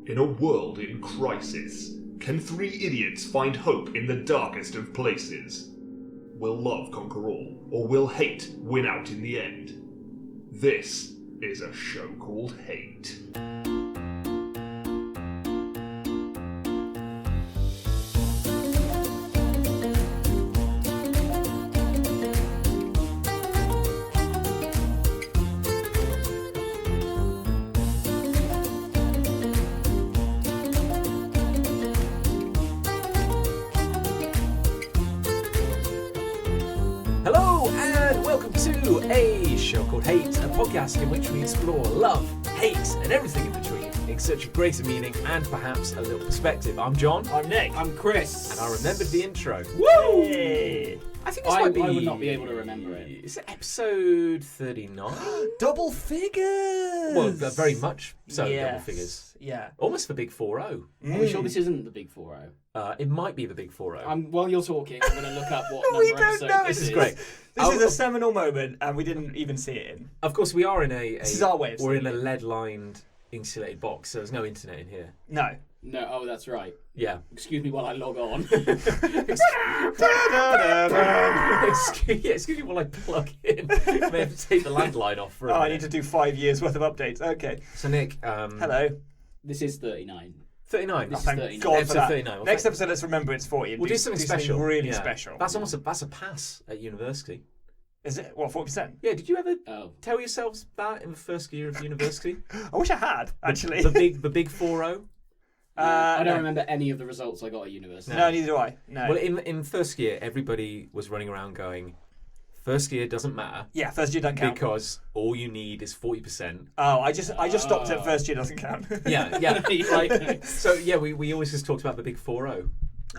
In a world in crisis, can three idiots find hope in the darkest of places? Will love conquer all, or will hate win out in the end? This is a show called Hate. A show called Hate, a podcast in which we explore love, hate, and everything in between in search of greater meaning and perhaps a little perspective. I'm John. I'm Nick. I'm Chris. And I remembered the intro. Woo! Yay. I think this might be... I would not be able to remember it. Is it episode 39? Double figures! Well, very much so, yes. double figures. Yeah. Almost the big 4-0. Are we sure this isn't the big 4-0? It might be the big 4-0. While you're talking, I'm going to look up what number We don't episode know. this This is great. This is a seminal moment, and we didn't even see it in. Of course, we are in a This is our way of we're in seeing a lead-lined insulated box, so there's no internet in here. No. No, oh, that's right. Yeah. Excuse me while I log on. Excuse me while I plug in. I may have to take the landline off for a minute. I need to do 5 years worth of updates. Okay. So Nick, hello. This is 39. 39. This is Thank 39. God for Episode that. 39. Well, Next episode, let's remember it's 40. And We'll do something special. Really Yeah. special. That's almost that's a pass at university. Is it? What, 40%? Yeah. Did you ever Oh. tell yourselves that in the first year of university? I wish I had, actually. The big 4-0. I don't no. remember any of the results I got at university. No, neither do I. No. Well, in first year, everybody was running around going, first year doesn't matter Yeah, first year doesn't count. because all you need is 40%. Oh, I just stopped at first year doesn't count. Yeah. Right. So yeah, we always just talked about the big 4-0.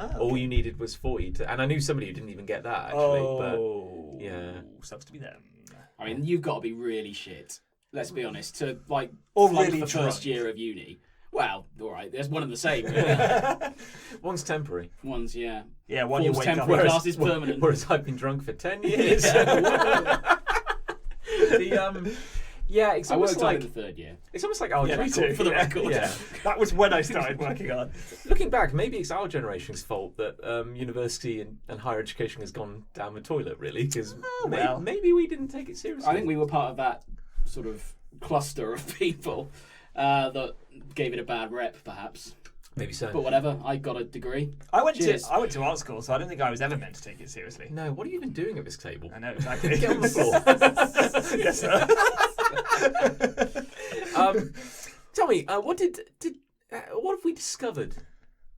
Oh, All okay. you needed was 40, and I knew somebody who didn't even get that actually. Oh, yeah. Sucks to be them. I mean, you've got to be really shit. Let's be honest. To like Or flunk really the first drunk. year of uni. Well, all right. There's one and the same. Really. One's temporary. One's yeah. Yeah, one you Four's wake up. temporary. Class is permanent. Whereas I've been drunk for 10 years. Yeah, it's I almost worked on like in the third year. it's almost like our Yeah, me generation. too. For the Yeah. record. Yeah. That was when I started working on. Looking back, maybe it's our generation's fault that university and higher education has gone down the toilet, really, because well. maybe we didn't take it seriously. I think we were part of that sort of cluster of people that gave it a bad rep, perhaps. Maybe so. But whatever, I got a degree. I went Cheers. to art school, so I don't think I was ever meant to take it seriously. No, what are you even doing at this table? I know exactly. Get on the floor. Yes, sir. Tell me, what have we discovered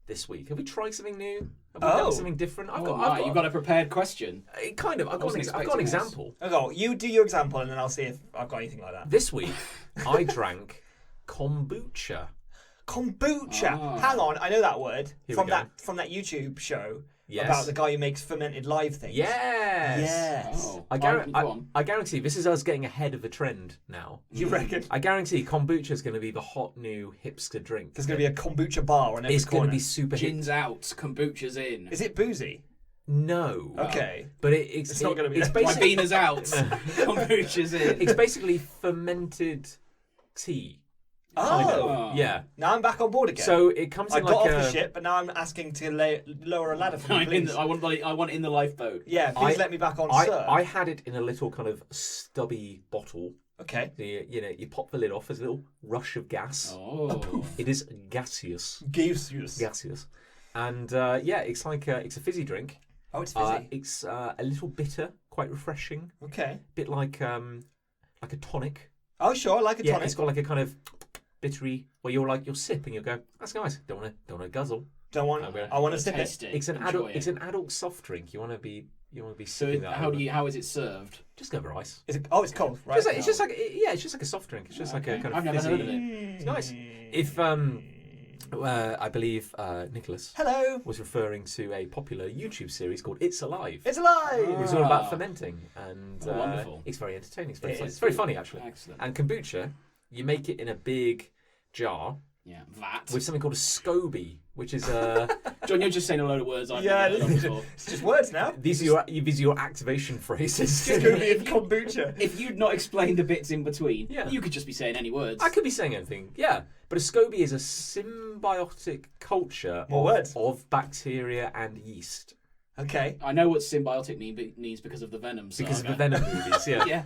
this week? Have we tried something new? Have we done something different? You've got a prepared question. Kind of. I've got an expecting this. example. Okay, you do your example, and then I'll see if I've got anything like that. This week, I drank kombucha. Kombucha. Ah. Hang on, I know that word Here we from go. that YouTube show Yes. about the guy who makes fermented live things. Yes. Yes. Oh, I, go on. I guarantee this is us getting ahead of the trend now. You reckon? I guarantee kombucha is going to be the hot new hipster drink. There's going to be a kombucha bar on every It's going corner. to be super hip. Gin's out, kombucha's in. Is it boozy? No. Okay. But it's not gonna be It's that. My basically beaner's out, kombucha's in. it's basically fermented tea. Kind Oh. of. Yeah. Now I'm back on board again. So it comes I in got like off a. the ship, but now I'm asking to lower a ladder for me, I'm in please. I want in the lifeboat. Yeah, please let me back on, sir. I had it in a little kind of stubby bottle. Okay. So you pop the lid off. There's a little rush of gas. Oh. It is gaseous. Gaseous. And it's like it's a fizzy drink. Oh, it's fizzy. It's a little bitter, quite refreshing. Okay. Bit like a tonic. Oh, sure, I like a Yeah, tonic. it's got like a kind of bittery where you'll sip and you'll go, that's nice. Don't want to guzzle. I want to sip it. Taste it. It's an enjoy adult. it. It's an adult soft drink. You want to be So sipping that. over. Oh, how is it served? Just over ice. Is it? Oh, it's cold. Right. It's just like a soft drink. It's just like a Okay. kind of I've never fizzy. heard of it. It's nice. If I believe Nicholas Hello. was referring to a popular YouTube series called It's Alive. It's alive. It's all about fermenting, and Oh, wonderful. it's very entertaining. It is. It's very funny actually. Excellent. And kombucha, you make it in a big jar, Yeah, that. with something called a SCOBY, which is John, you're just saying a load of words I've Yeah, never heard of before. it's just words now. these are your activation phrases. It's going to be in kombucha. If you'd not explained the bits in between, Yeah. you could just be saying any words. I could be saying anything, yeah. But a SCOBY is a symbiotic culture More words. of bacteria and yeast. Okay. I know what symbiotic means because of the Venom saga. Because of the Venom movies, yeah. Yeah.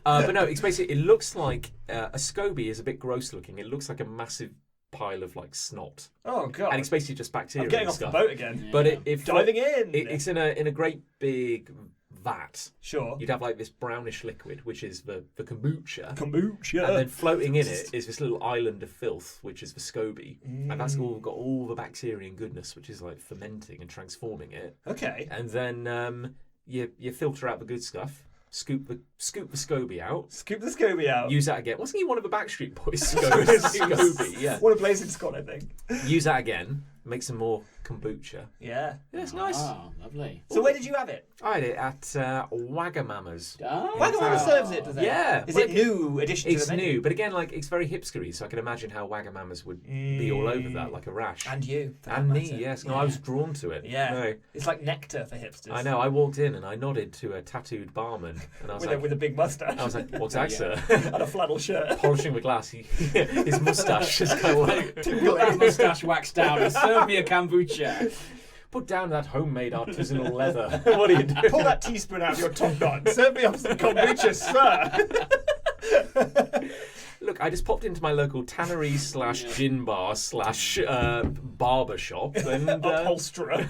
But no, it's basically, it looks like a SCOBY is a bit gross looking. It looks like a massive pile of like snot, Oh god. and it's basically just bacteria. I'm getting and off the stuff. boat again. But it Diving in. it's in a great big vat. Sure. You'd have like this brownish liquid, which is the kombucha. Kombucha. And then floating in it is this little island of filth, which is the SCOBY. And that's all got all the bacteria and goodness, which is like fermenting and transforming it. Okay. And then you filter out the good stuff, scoop the SCOBY out, Scoop the SCOBY out. use that again. Wasn't he one of the Backstreet Boys? SCOBY, yeah. What a place in Scotland, I think. Use that again, make some more kombucha. Yeah. Yeah, it's nice. Oh, lovely. So where did you have it? I had it at Wagamama's. Oh. Wagamama serves it, does it? Yeah. Is Well, it new addition to It's the menu? new, but again, like it's very hipstery, so I can imagine how Wagamama's would be all over that, like a rash. And you. for that And me, matter. yes. No, I was drawn to it. Yeah. No. It's like nectar for hipsters. I know. I walked in and I nodded to a tattooed barman, and I was With a big mustache. I was like, "What's that, sir?" and a flannel shirt. Polishing the glass, his moustache is kind of like, Put that moustache waxed down and serve me a kombucha. "Put down that homemade artisanal leather." What are you doing? Pull that teaspoon out of your top knot. Serve me up some kombucha, sir. Look, I just popped into my local tannery / gin bar / barber shop and Upholsterer.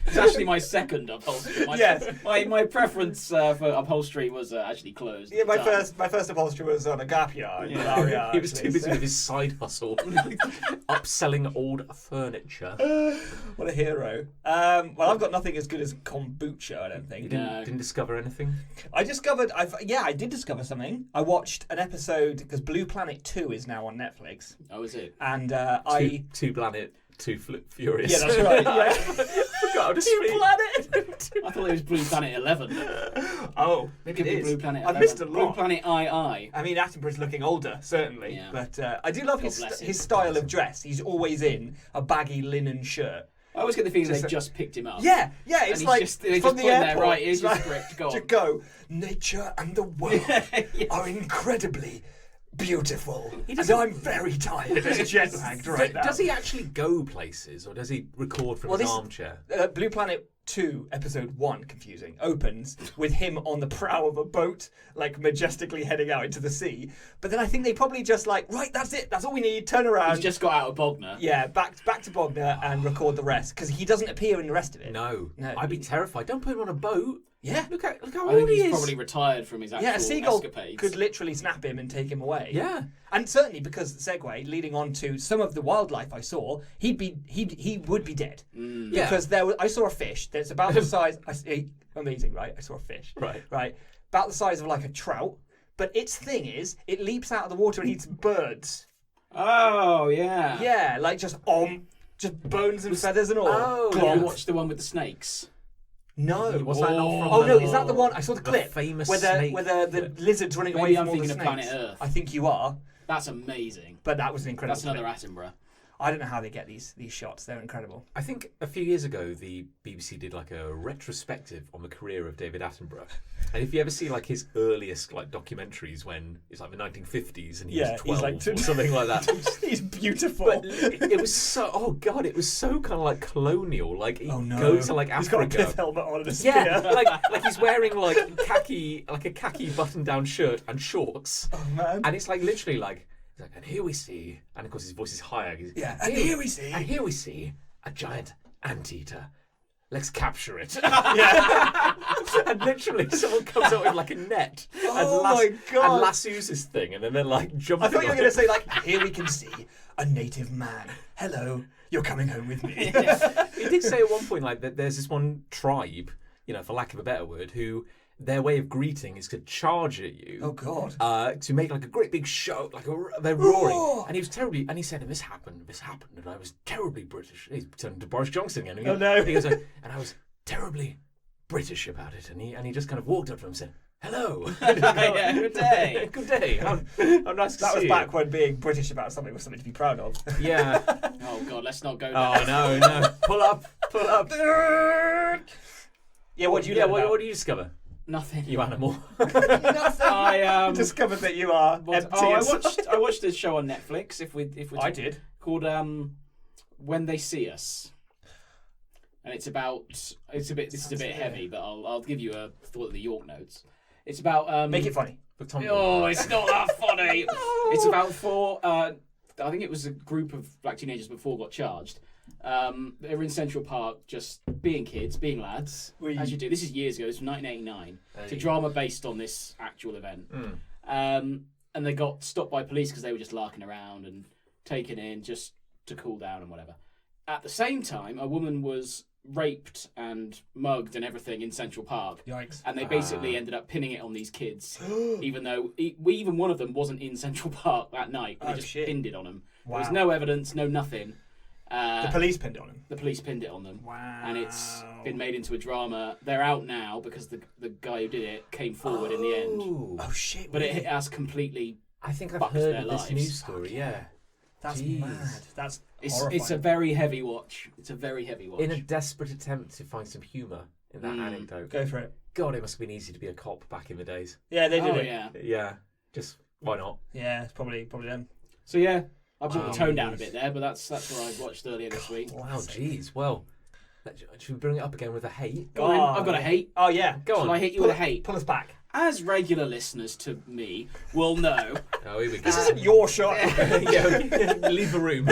It's actually my second upholstery. Yes. My preference for upholstery was actually closed. Yeah, at my the time. first upholsterer was on a gap yard. in Yeah. Aria, he was too actually, busy so- with his side hustle, upselling old furniture. What a hero. Well, I've got nothing as good as kombucha, I don't You think. didn't discover anything? I did discover something. I watched an episode, because Blue Planet 2 is now on Netflix. Oh, is it? And Two Planet, Two Furious. Yeah, that's right. Yeah. God, I'm just Two speaking. Planet! I thought it was Blue Planet 11. Oh, maybe Could it be is. Blue Planet I've 11. missed a Blue lot. Planet II. I mean, Attenborough's looking older, certainly. Yeah. But I do love God bless him. his style of dress. He's always in a baggy linen shirt. I always get the feeling Just they a- just picked him up. Yeah, it's And he's like just- they from just the put him there, airport. right, here's it's your like, script, go to on. go, nature and the world Yeah. are incredibly beautiful. And doesn't- I'm very tired and jet lagged right now. Does he actually go places, or does he record from Well, his this- armchair? Blue Planet 2, episode 1, confusing, opens with him on the prow of a boat, like majestically heading out into the sea. But then I think they probably just like, right, that's it, that's all we need, turn around. He's just got out of Bognor. Yeah, back to Bognor and record the rest, because he doesn't appear in the rest of it. No. No. I'd be terrified. Don't put him on a boat. Yeah. Look how I old think he he's is. probably retired from his actual Yeah, a seagull escapades. could literally snap him and take him away. Yeah. And certainly because segue leading on to some of the wildlife I saw, he would be dead Yeah. because I saw a fish that's about the size. Amazing, right? I saw a fish, Right. about the size of like a trout. But its thing is, it leaps out of the water and eats birds. Oh, yeah. Yeah, like just bones and feathers and all. Oh, Did Glomp. you watch the one with the snakes? No. Was that not from Oh the- no, is that the one? I saw the the clip famous where snake the lizard's running Maybe away I'm from all the thinking of snakes. Planet Earth. I think you are, That's amazing. but that was an incredible. That's another clip. Attenborough. I don't know how they get these shots. They're incredible. I think a few years ago the BBC did like a retrospective on the career of David Attenborough, and if you ever see like his earliest like documentaries when it's like the 1950s and he Yeah, was he's 12 like or something like that. He's beautiful. But it was so it was so kind of like colonial. Like he goes to like He's got a Africa. pith helmet on and a spear. Yeah, like he's wearing like a khaki button-down shirt and shorts, Oh man. and it's like literally like. He's like, and here we see, and of course his voice is higher. Yeah, and here we see. and here we see a giant anteater. Let's capture it. Yeah. And literally, someone comes up with like a net Oh my God. and lassoes his thing, and then they're like jumping. I thought you were on going to it. say like, here we can see a native man. Hello, you're coming home with me. He did say at one point like that. There's this one tribe, for lack of a better word, who their way of greeting is to charge at you. Oh God. To make like a great big show, they're roaring, Oh. and he was terribly. And he said, "This happened, and I was terribly British." He's turned to Boris Johnson again. Oh, no. He goes, and I was terribly British about it, and he just kind of walked up to him and said, hello. Yeah, good day. Good day. How nice to That see was you. back when being British about something was something to be proud of. Yeah. Oh God, let's not go there. Oh no. Pull up. Yeah, what do you learn about? what do you discover? Nothing. You animal. I discovered that you are empty. I watched this show on Netflix. If we I did. Called When They See Us, and this is a bit heavy, but I'll give you a thought of the York notes. It's about Make it funny. Oh, it's not that funny. It's about four. I think it was a group of black teenagers before got charged. They were in Central Park, just being kids, being lads, as you do. This is years ago. This was 1989. It's a drama based on this actual event. And they got stopped by police because they were just larking around and taken in just to cool down and whatever. At the same time, a woman was raped and mugged and everything in Central Park. Yikes. And they basically ended up pinning it on these kids, even though even one of them wasn't in Central Park that night. They just pinned it on them. Wow. There was no evidence, no nothing. The police pinned it on him. The police pinned it on them. Wow. And it's been made into a drama. They're out now because the guy who did it came forward in the end. Oh shit. But it has completely I think I've fucked heard their of this lives. news story, yeah. That's Jeez. mad. That's It's a very heavy watch. It's a very heavy watch. In a desperate attempt to find some humour in that anecdote. Go for it. God, it must have been easy to be a cop back in the days. Yeah, they did it. Yeah. Yeah, just why not? Yeah, it's probably them. So yeah, I brought the tone down a bit there, but that's what I watched earlier this week. Wow, jeez. Well, should we bring it up again with a hate? Go on, I've got a hate. Oh yeah, Go on. Shall I hit you with a hate? Pull us back. As regular listeners to me will know, Oh, here we go. This isn't your shot. Yeah, leave the room.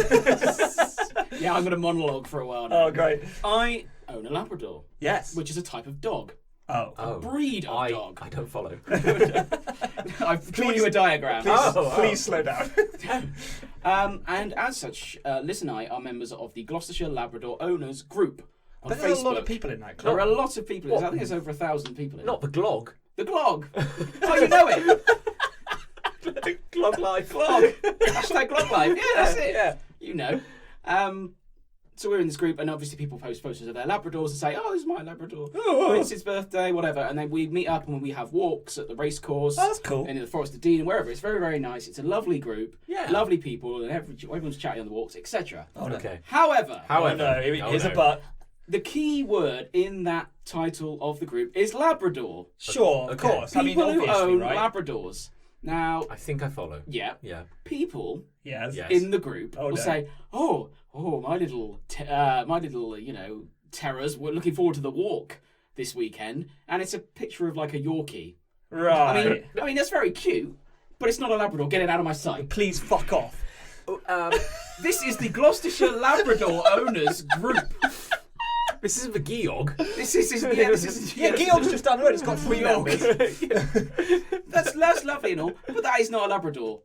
yeah, I'm going to monologue for a while now. Oh great. I own a Labrador, Yes. which is a type of dog. Oh. Breed of dog. I don't follow. I've drawn you a diagram. Please slow down. And as such, Liz and I are members of the Gloucestershire Labrador Owners Group on But Facebook. there's a lot of people in that club. There are a lot of people. I think there's over 1,000 people in it. Not the glog. The Glog. Oh, you know it. Glog life. Glog. Hashtag Glog Life. Yeah, that's it. Yeah. You know. So we're in this group, and obviously people post photos of their Labradors and say, "Oh, this is my Labrador. Oh, it's his birthday, whatever." And then we meet up and we have walks at the racecourse. Oh, that's cool. And in the Forest of Dean and wherever. It's very, very nice. It's a lovely group. Yeah. Lovely people, and everyone's chatting on the walks, etc. Oh, no. Okay. However, Oh, no, here's a but. the key word in that title of the group is Labrador. Sure, of Okay. course. I mean, People who obviously, own right? Labradors. Now, I think I follow. yeah, Yeah. people Yes. Yes. in the group Oh, will no. say, "Oh, my little, terrors. We're looking forward to the walk this weekend," and it's a picture of like a Yorkie. Right. I mean, that's very cute, but it's not a Labrador. Get it out of my sight. Please fuck off. This is the Gloucestershire Labrador Owners Group. This isn't the Georg. This is Yeah, Georg's just down the road. It's got 3 members. That's lovely and all, but that is not a Labrador.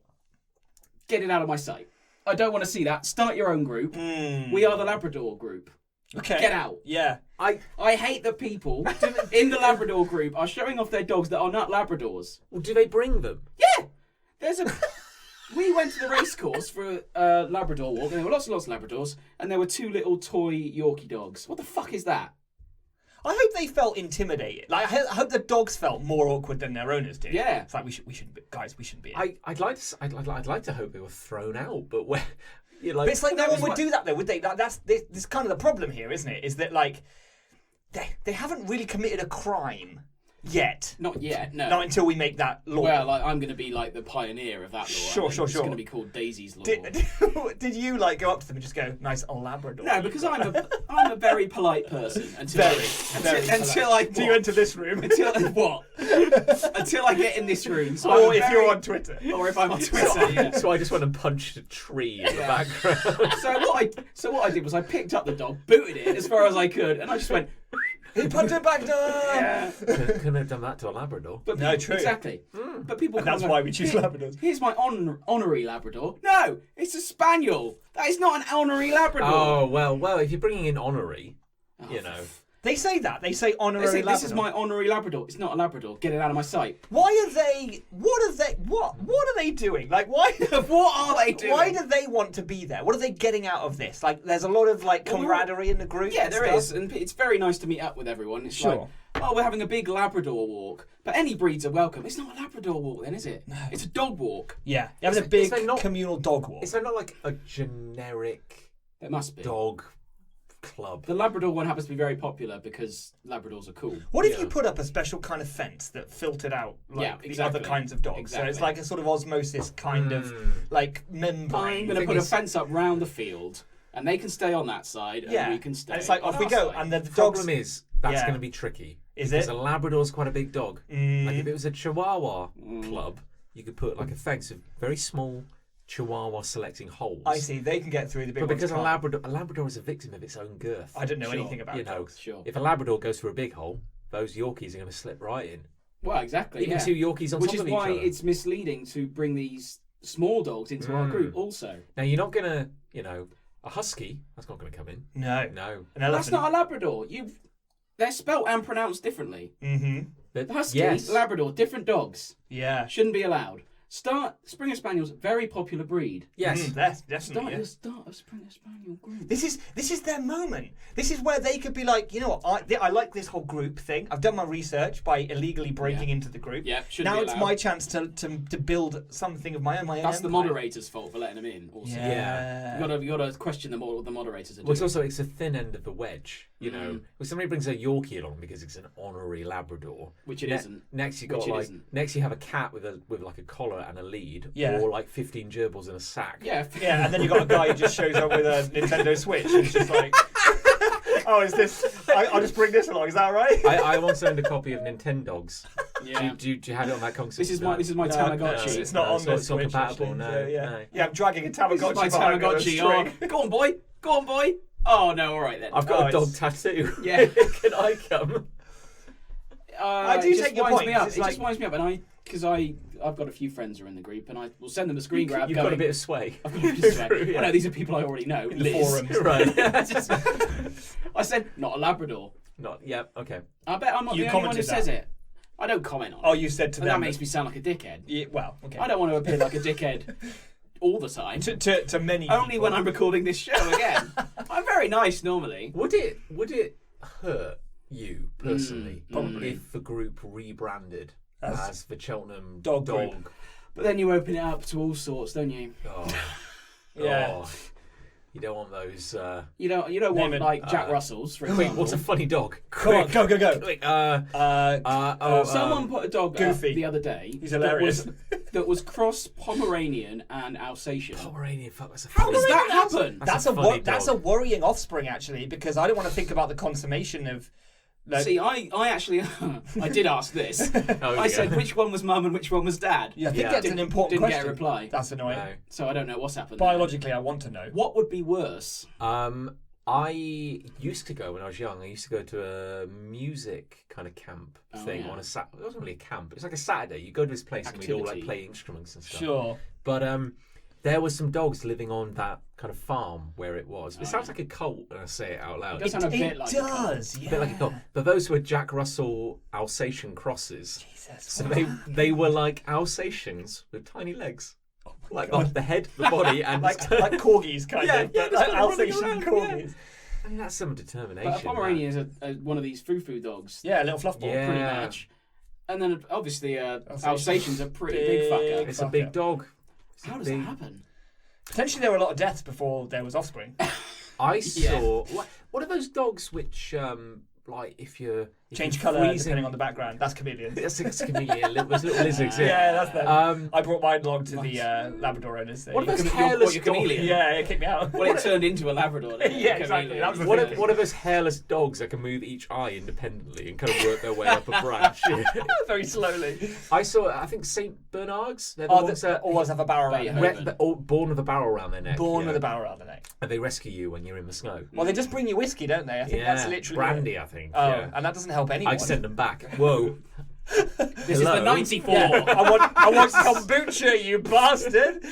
Get it out of my sight. I don't want to see that. Start your own group. We are the Labrador Group. Okay. Get out. Yeah. I hate that people in the Labrador Group are showing off their dogs that are not Labradors. Well, do they bring them? Yeah, we went to the racecourse for a Labrador walk, and there were lots and lots of Labradors, and there were 2 little toy Yorkie dogs. What the fuck is that? I hope they felt intimidated. Like, I hope the dogs felt more awkward than their owners did. Yeah. It's like we shouldn't be, guys. We shouldn't be. I'd like to hope they were thrown out, but where? You know, But it's like no that one was would do that though, would they? Like, this kind of the problem here, isn't it? Is that like they haven't really committed a crime yet. Not yet, no. Not until we make that law. Well, I'm going to be like the pioneer of that law. Sure. It's going to be called Daisy's Law. Did you like go up to them and just go, "Nice Labrador"? No, because I'm a very polite person until I Do you enter this room? until what? Until I get in this room. So Or I'm if you're on Twitter. or if I'm on Twitter. Yeah. So I just went and punched a tree in the background. So what I did was I picked up the dog, booted it as far as I could, and I just went. He punched it back down. Yeah. Couldn't have done that to a Labrador. But No, true. Exactly. But people. And that's come why and we choose "Here- Labradors." Here's my honorary Labrador. No, it's a Spaniel. That is not an honorary Labrador. Oh well. If you're bringing in honorary, you know. They say that. They say They honorary say, Labrador. this is my honorary Labrador. It's not a Labrador. Get it out of my sight. Why are they? What are they doing? Like why? What are they doing? Why do they want to be there? What are they getting out of this? Like, there's a lot of like camaraderie in the group. Yeah, and there stuff. is, and it's very nice to meet up with everyone. It's Sure. like oh, we're having a big Labrador walk. But any breeds are welcome. It's not a Labrador walk then, is it? No. It's a dog walk. Yeah, you're having a big communal dog walk. Is there not like a generic There must be. dog club? The Labrador one happens to be very popular because Labradors are cool. What if you put up a special kind of fence that filtered out the other kinds of dogs? Exactly. So it's like a sort of osmosis kind of like membrane. I'm going to put a fence up round the field, and they can stay on that side, and we can stay. And it's like on off we our go, side. and then the Problem dogs. is that's going to be tricky. Is because it? a Labrador's quite a big dog. Like if it was a Chihuahua club, you could put like a fence of very small Chihuahua selecting holes. I see. They can get through the big But ones. because can't. a Labrador is a victim of its own girth. I don't know anything about dogs. Sure. If a Labrador goes through a big hole, those Yorkies are going to slip right in. Well, exactly. Even two Yorkies on Which top is of each why other. it's misleading to bring these small dogs into our group also. Now you're not going to, a husky. That's not going to come in. No. No. An That's elephant. not a Labrador. They're spelt and pronounced differently. But Husky, yes. Labrador, different dogs. Yeah. Shouldn't be allowed. Springer Spaniels, very popular breed. Yes. That's definitely. Yeah. Start a Springer Spaniel group. This is their moment. This is where they could be like, you know what? I like this whole group thing. I've done my research by illegally breaking into the group. Yeah, shouldn't now be it's allowed. my chance to build something of my own. That's the empire. moderator's fault for letting them in. Also, Yeah. you got to question the moderators. Are Well, doing. it's a thin end of the wedge. When somebody brings a Yorkie along because it's an honorary Labrador, Which it isn't. Next you have a cat with like a collar and a lead, or like 15 gerbils in a sack. Yeah, Yeah, and then you got a guy who just shows up with a Nintendo Switch and it's just like, oh, is this? I'll just bring this along. Is that right? I once owned a copy of Nintendogs. Yeah. Do you have it on that console? This is my Tamagotchi. It's not on this it's not Switch. compatible. actually, No, so, yeah. no. Yeah, I'm dragging a Tamagotchi. This is my behind on a Tamagotchi. string. Go on, boy. Oh no, all right then. I've got a Oh, dog it's- tattoo. Yeah. Can I come? I do it just take your winds point, me up. 'cause it's It like- just winds me up, and I've got a few friends who are in the group, and I will send them a screen grab. You've got a bit of sway. I've got a bit of swag. Yeah. I know these are people I already know. In the Liz. forums. Right. I said not a Labrador. Not. Yeah. Okay. I bet I'm not You the only one who commented says that. it. I don't comment on it. Oh, you said to And them. that makes me sound like a dickhead. Yeah, well, okay. I don't want to appear like a dickhead all the time. To many. Only people. when I'm recording this show again. I'm very nice normally. Would it hurt you personally probably. if the group rebranded as the Cheltenham Dog Group. But then you open it up to all sorts, don't you? Oh. Yeah. Oh. You don't want those. You don't Name want it. like Jack Russells, for Quick, example. what's a funny dog? Come on, go. Quick. Someone put a dog Goofy. up the other day. He's hilarious. That was cross Pomeranian and Alsatian. Pomeranian. Fuck, that's a How funny does dog. that happen? That's a funny that's a dog. worrying offspring actually, because I don't want to think about the consummation of. Like, See, I actually I did ask this. Oh, I yeah. said which one was mum and which one was dad. yeah, I think Yeah. that's an important Didn't question. get a reply. That's annoying. No. So I don't know what's happened. there. Biologically, I want to know. What would be worse? I used to go when I was young. I used to go to a music kind of camp thing yeah. on a Saturday. It wasn't really a camp. It was like a Saturday. You go to this place and we'd all like Activity. play instruments and stuff. Sure. But there was some dogs living on that kind of farm where it was. It sounds like a cult when I say it out loud. It does sound a bit It like does. A Yeah. bit like a cult. But those were Jack Russell Alsatian crosses. Jesus. So they were like Alsatians with tiny legs. Like the head, the body, and like corgis, kind Yeah, of. yeah, but just like kind of running Alsatian around, corgis. and that's some determination. But a Pomeranian is one of these foo-foo dogs. Yeah, a little fluff ball. Yeah. Pretty much. And then obviously Alsatians. Alsatian's a pretty big fucker. It's a big dog. It's a How does big- that happen? Potentially, there were a lot of deaths before there was offspring. I saw. What are those dogs which, like, if Change you're colour freezing- depending on the background. That's chameleons. That's a chameleon. Those little lizards. Yeah, that's them. I brought mine along to Nice. the Labrador owners. What are those Your hairless chameleon? Yeah, it kicked me out. Well, it turned into a Labrador. Then. Yeah, exactly. That was the What thing. are those hairless dogs that can move each eye independently and kind of work their way up a branch? Very slowly. I saw. I think Saint Bernards. They're the Oh, ones they that always have a barrel around their Beethoven. neck. born with a barrel around their neck. Born yeah. with a barrel around the neck. And they rescue you when you're in the snow. Well, they just bring you whiskey, don't they? I think Yeah, that's literally brandy. I think. Oh, yeah. and that doesn't help anyone. I'd send them back. Whoa. This is the 94. Yeah, I want kombucha, you bastard.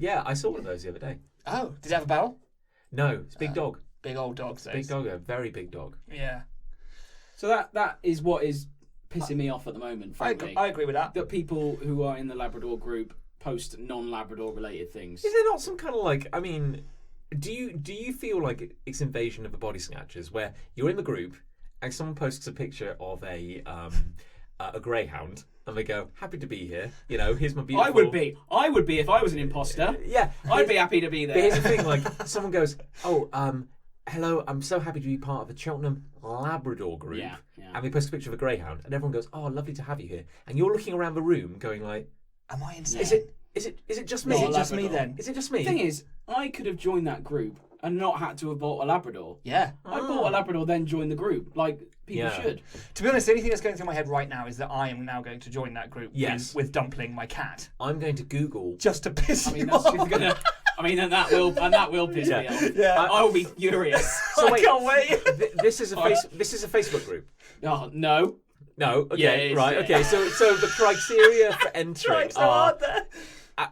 Yeah, I saw one of those the other day. Oh, did it have a barrel? No, it's a big dog. Big old dogs. Big dog, a very big dog. Yeah, So that is what is pissing me off at the moment, frankly. I agree with that. That people who are in the Labrador group post non-Labrador related things. Is there not some kind of like? I mean, do you feel like it's invasion of the body snatchers where you're in the group and someone posts a picture of a greyhound, and they go, "Happy to be here. You know, here's my beautiful." I would be if I was an imposter. Yeah, I'd be happy to be But there. here's the thing: like, someone goes, "Oh, hello, I'm so happy to be part of the Cheltenham Labrador group," Yeah. and they post a picture of a greyhound, and everyone goes, "Oh, lovely to have you here," and you're looking around the room, going like, Am I insane? Is it just me? Is Not it a just me Labrador. then? Is it just me? The thing is, I could have joined that group and not had to have bought a Labrador. Yeah. I bought a Labrador, then joined the group, like people Yeah. should. To be honest, the only thing that's going through my head right now is that I am now going to join that group Yes. with Dumpling, my cat, I'm going to Google. just to piss I mean, you that's off. just gonna. I mean, and that will piss me off. Yeah. I will be furious. So I wait, can't wait. This is a this is a Facebook group. Oh no. No, Yeah, okay, it is, right, yeah. okay. So the criteria for entering Trying so are hard there.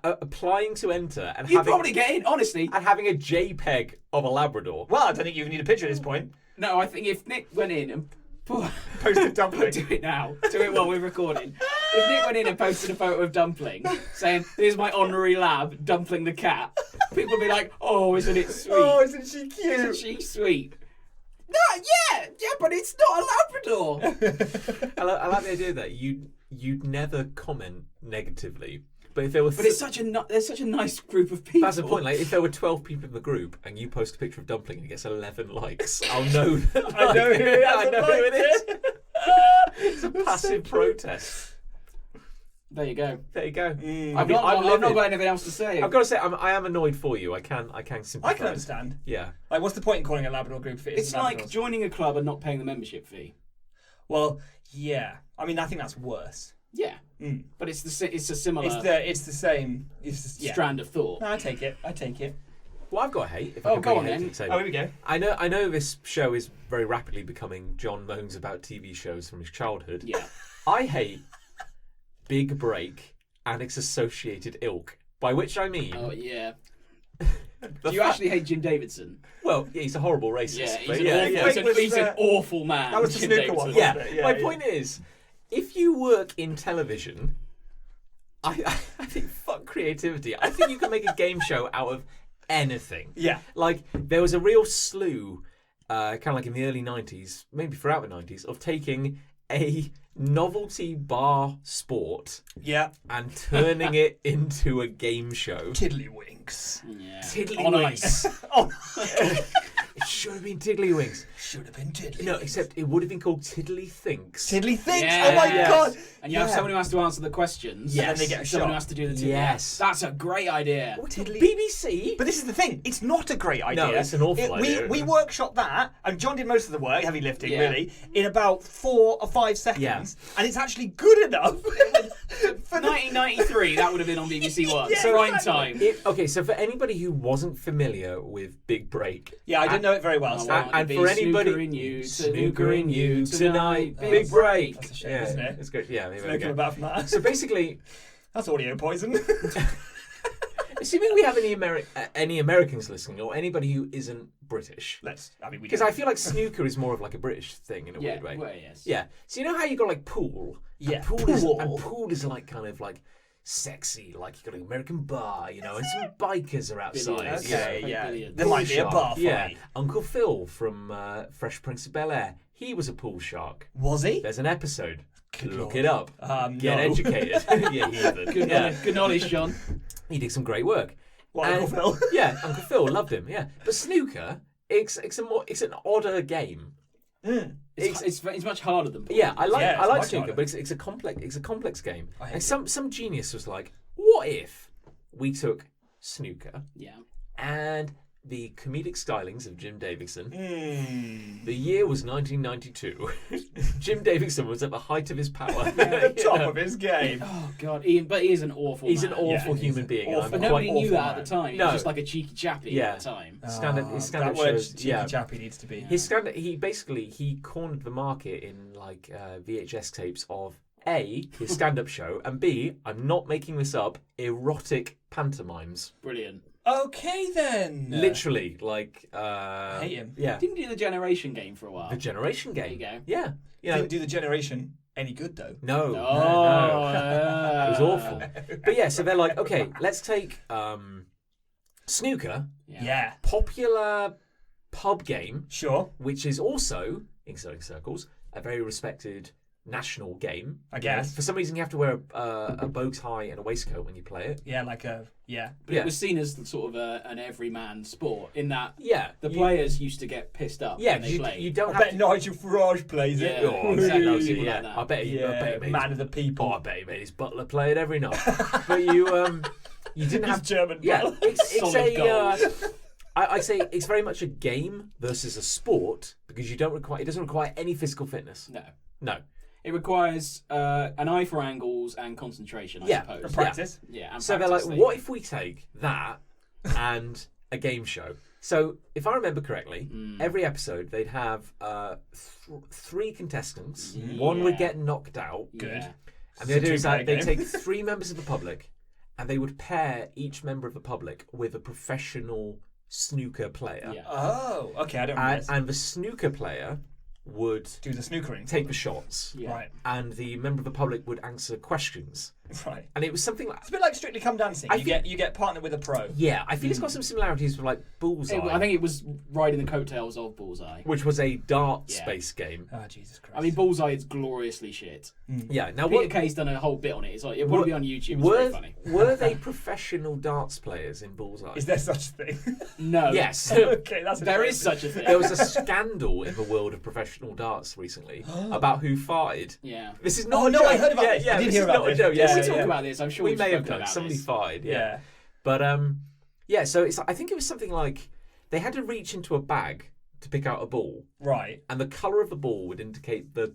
applying to enter and You having probably get in, honestly. and having a JPEG of a Labrador. Well, I don't think you even need a picture at this point. No, I think if Nick went in and Posted Dumpling. do it now. Do it while we're recording. If Nick went in and posted a photo of Dumpling, saying, "Here's my honorary lab, Dumpling the cat," people would be like, "Oh, isn't it sweet? Oh, isn't she cute? Isn't she sweet?" No, yeah, but it's not a Labrador. I like the idea that you'd never comment negatively, but if there were But it's there's such a nice group of people. that's the point. Like if there were 12 people in the group and you post a picture of Dumpling and it gets 11 likes, I'll know. That, I know who it I hasn't know who it liked is. It's a passive protest. There you go. There you go. I've not got anything else to say. I've got to say, I am annoyed for you. I can sympathise. I can understand. Yeah. Like, what's the point in calling a Labrador group if it It's isn't like Labradors? joining a club and not paying the membership fee. Well, yeah. I mean, I think that's worse. Yeah, but it's a similar It's the same. It's the, yeah. strand of thought. No, I take it. Well, I've got a hate. If I Oh, can go bring on a hate then. to the table. Oh, here we go. I know this show is very rapidly becoming John moans about TV shows from his childhood. Yeah. I hate Big Break and its associated ilk, by which I mean... Oh yeah. the Do you actually hate Jim Davidson? Well, yeah, he's a horrible racist. Yeah, he's, but an, yeah, awful, yeah. he's, an, Was, he's an awful man. that was the Jim snooker Davidson. one, Yeah, wasn't it? Yeah, my yeah. point is, if you work in television, I think fuck creativity. I think you can make a game show out of anything. Yeah. Like, there was a real slew, kind of like in the early 90s, maybe throughout the 90s, of taking a novelty bar sport Yeah. and turning it into a game show. Tiddly-Winks. Yeah. Tiddly-Winks. Oh, It should have been Tiddly-Winks. should have been Tiddly. No, except it would have been called Tiddly-Thinks. Tiddly-Thinks. Yeah. Oh my Yes. god. And you have Yeah. someone who has to answer the questions. Yes. And then they get a and someone who shot. has to do the two. Yes. That's a great idea. Tiddly- BBC? But this is the thing. It's not a great idea. No, it's an awful idea. We workshopped that, and John did most of the work, heavy lifting, Yeah. really, in about 4 or 5 seconds. Yeah. And it's actually good enough for the 1993, that would have been on BBC One. Yeah, Prime exactly. time. Okay, so for anybody who wasn't familiar with Big Break, Yeah, I didn't know it very well. I So. want and to for be anybody- snookering you, snookering you tonight, Big Break. That's a shame, Yeah, isn't it? it's good. Yeah, there It's we no go. coming back from that. So basically, That's audio poison. assuming we have any Americans listening or anybody who isn't British, We because don't. I feel like snooker is more of like a British thing in a Yeah, weird way. well, yes. Yeah. So you know how you got like pool? Yeah, And pool. pool. Pool is like kind of like sexy, like you got an American bar, you know, and some bikers are outside. Billiards. Okay, Yeah, yeah. brilliant. There might be a Pool bar shark, for yeah. me. Uncle Phil from Fresh Prince of Bel-Air, he was a pool shark. Was he? There's an episode. Good Look Lord. it up. Get no. educated. Yeah, he did. Good, Yeah. knowledge, good knowledge, John. He did some great work. What, And- Uncle Phil? Yeah, Uncle Phil loved him. Yeah, but snooker, it's an odder game. It's much harder than pool. Yeah, I like Yeah, it's much snooker, harder. but it's a complex game. I hate And some genius was like, what if we took snooker Yeah. and the comedic stylings of Jim Davidson. The Mm. year was 1992. Jim Davidson was at the height of his power. The top of his game. Oh God, Ian, but he is an awful. He's man. an awful Yeah, human he's being. awful. And But I'm nobody quite knew awful that at man. the time. He No. was just like a cheeky chappy Yeah. at the time. His Ah, stand-up that word shows. cheeky Yeah. chappy needs to be. His stand he cornered the market in like VHS tapes of A, his stand-up show, and B, I'm not making this up, erotic pantomimes. Brilliant. Okay then. Literally, like I hate him. Yeah. Didn't do the generation game for a while. The generation game. There you go. Yeah. You know, Didn't do the generation any good though. no. Oh, No. It was awful. But yeah, so they're like, okay, let's take snooker, Yeah. popular pub game, Sure. which is also in certain circles, a very respected national game. I guess. For some reason, you have to wear a bow tie and a waistcoat when you play it. Yeah, like a But it was seen as sort of an everyman sport in that the you- players used to get pissed up Yeah, when they played. you don't I have bet to. Nigel Farage plays it. Yeah, Oh, exactly. no, People yeah. like that. I bet he made man of the people. Oh, I bet he made his butler play it every night. But you didn't His have German Yeah, butler. it's Solid goal. I'd say it's very much a game versus a sport because it doesn't require any physical fitness. No. It requires an eye for angles and concentration, I suppose. And practice. Yeah, and So they're like, practice, what if we take that and a game show? So if I remember correctly, every episode they'd have 3 contestants. One would get knocked out. Good. And the idea is that they Two-player take 3 members of the public and they would pair each member of the public with a professional snooker player. Yeah. Oh, okay. I don't know. And the snooker player would Do the snookering. take the shots. Yeah. Right. And the member of the public would answer questions. Right. And it was something like... It's a bit like Strictly Come Dancing. I You get partnered with a pro. Yeah, I think it's got some similarities with like Bullseye. I think it was riding the coattails of Bullseye. which was a darts Yeah. based game. Oh, Jesus Christ. I mean, Bullseye is gloriously shit. Yeah. Now, Peter what, Kay's done a whole bit on it. It's like it would be on YouTube. It's were, very funny. were they professional darts players in Bullseye? Is there such a thing? No. Yes. Okay, that's There is interesting. such a thing. There was a scandal in the world of professional darts recently about who farted. Yeah. This is not Oh, a no, joke. I heard about yeah, this. Yeah, I did this hear is about not a this. joke. Yeah, Yeah, we yeah, talk yeah. about this. I'm sure We we've may have spoken done. about Somebody this. farted. Yeah. Yeah. But yeah. So I think it was something like they had to reach into a bag to pick out a ball, Right. and the color of the ball would indicate the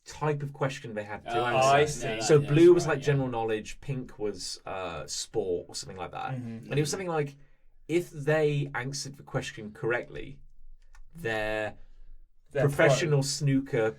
type of question they had to Oh, answer. I see. Yeah, So yeah, blue that's was right, like yeah. general knowledge, pink was sport or something like that. Mm-hmm. And it was something like if they answered the question correctly, their They're professional snooker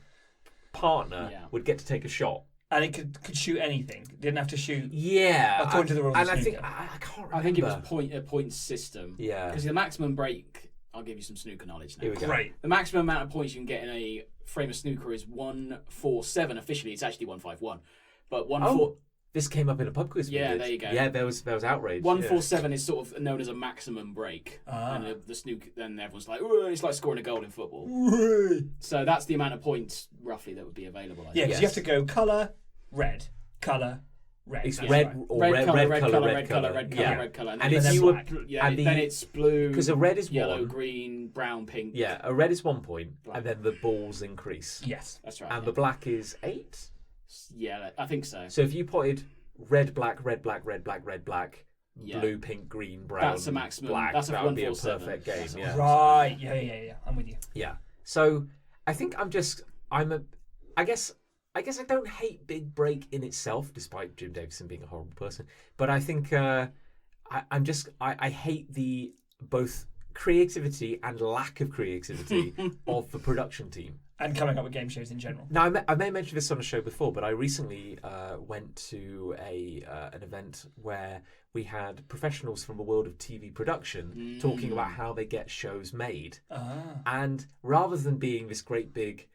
partner Yeah. would get to take a shot. And it could shoot anything. Didn't have to shoot. Yeah, According to the rules and of I think snooker. I can't remember. I think it was a point system. Yeah. Because the maximum break, I'll give you some snooker knowledge now. Here we go. Great. The maximum amount of points you can get in a frame of snooker is 147. Officially, it's actually 151. But This came up in a pub quiz. we Yeah, did. there you go. Yeah, there was outrage. 147 is sort of known as a maximum break, Ah. and the snooker. Then everyone's like, "Ooh," it's like scoring a goal in football. So that's the amount of points roughly that would be available. I Yeah, think. because you have to go colour, red, colour, red. It's That's red right. or Red red colour, colour, red red colour, colour, red colour, red colour, Yeah. red colour, And then if it's you were, black. Yeah, and then it's blue, because a red is yellow, one. green, brown, pink. Yeah, a red is 1 point, Black. and then the balls increase. Yes. That's right. And yeah. the black is 8. Yeah, I think so. So if you potted red, black, red, black, red, black, red, black, Yeah. blue, pink, green, brown, That's a maximum. black, That's a that would be a 147. perfect game. That's a Yeah. Right. Yeah. I'm with you. Yeah. So I think I guess I don't hate Big Break in itself, despite Jim Davidson being a horrible person. But I think I hate the both creativity and lack of creativity of the production team. And coming up with game shows in general. Now, I may have mentioned this on a show before, but I recently went to an event where we had professionals from the world of TV production talking about how they get shows made. Ah. And rather than being this great big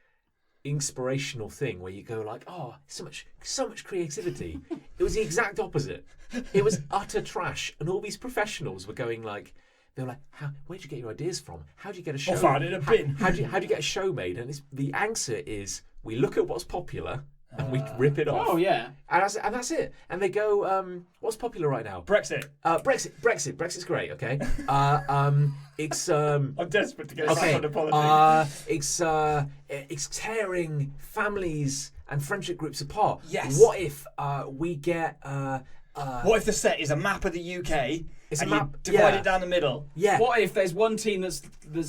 inspirational thing where you go like, oh, so much creativity, it was the exact opposite. It was utter trash, and all these professionals were going like, they were like, where'd you get your ideas from? How do you get a show? I found it in a bin. How do you get a show made? And the answer is we look at what's popular and we rip it off. Oh yeah. And that's it. And they go, what's popular right now? Brexit. Brexit's great. Okay. It's I'm desperate to get it okay. back on the politics. It's tearing families and friendship groups apart. Yes. What if we get What if the set is a map of the UK It's and a map, you divide yeah. it down the middle? yeah. What if there's one team that's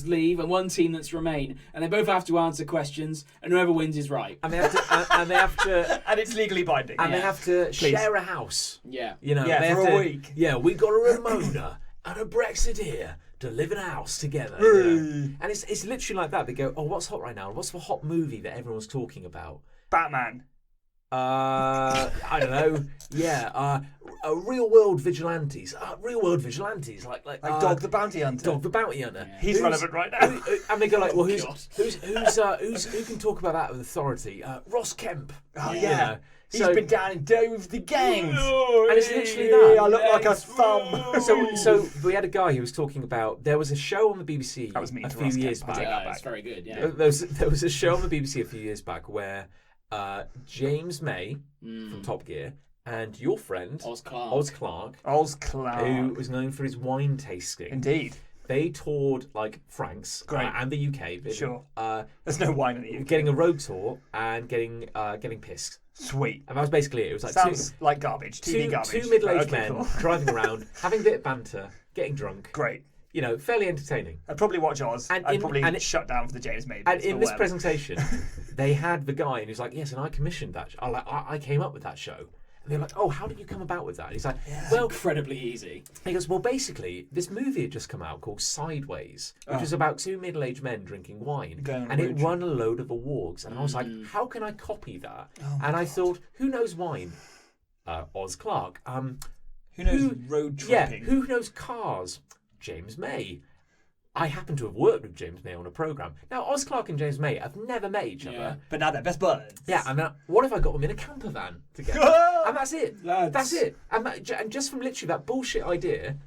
leave and one team that's remain, and they both have to answer questions, and whoever wins is right? And they have to and they have to And it's legally binding. and they have to share a house. Yeah. You know, Yeah, they for have a to- week. Yeah, we got a Ramona and a Brexiteer to live in a house together. You know? And it's literally like that. They go, oh, what's hot right now? What's the hot movie that everyone's talking about? Batman. I don't know. Yeah, real world vigilantes. Like Dog the Bounty Hunter. Dog the Bounty Hunter. Yeah. He's Who's- relevant right now. And they go like, well, God. who can talk about that with authority? Ross Kemp. Oh, You yeah. know. He's been down and dirty with the gangs. And it's literally that. I look like a thumb. So we had a guy who was talking about, there was a show on the BBC That was mean a to few Ross years Kemp. back. I It's very good. Yeah. There was a show on the BBC a few years back where James May from Top Gear and your friend Oz Clark. Oz Clark. who was known for his wine tasting. Indeed. They toured like Frank's and the UK. Sure. There's no wine in the UK. Getting a road tour and getting pissed. Sweet. And that was basically it. It was like Sounds like garbage. TV garbage. two middle-aged Okay, men cool. driving around, having a bit of banter, getting drunk. Great. You know, fairly entertaining. I'd probably watch Oz. And I'd in- probably and- shut down for the James May. And bits, in but this whatever. presentation, they had the guy, and he was like, "Yes, and I commissioned that. I came up with that show." And they're like, "Oh, how did you come about with that?" And he's like, "Well, Incredibly easy. he goes, well, basically, this movie had just come out called Sideways, which was about two middle-aged men drinking wine, Going on a and it road won a load of awards. And I was like, how can I copy that? And I thought, who knows wine? Oz Clark. Who knows road tripping? Yeah, who knows cars? James May. I happen to have worked with James May on a programme. Now, Oz Clark and James May have never met each other. Yeah. But now they're best buds. Yeah, and what if I got them in a camper van together? And that's it. Lads. That's it. And just from literally that bullshit idea,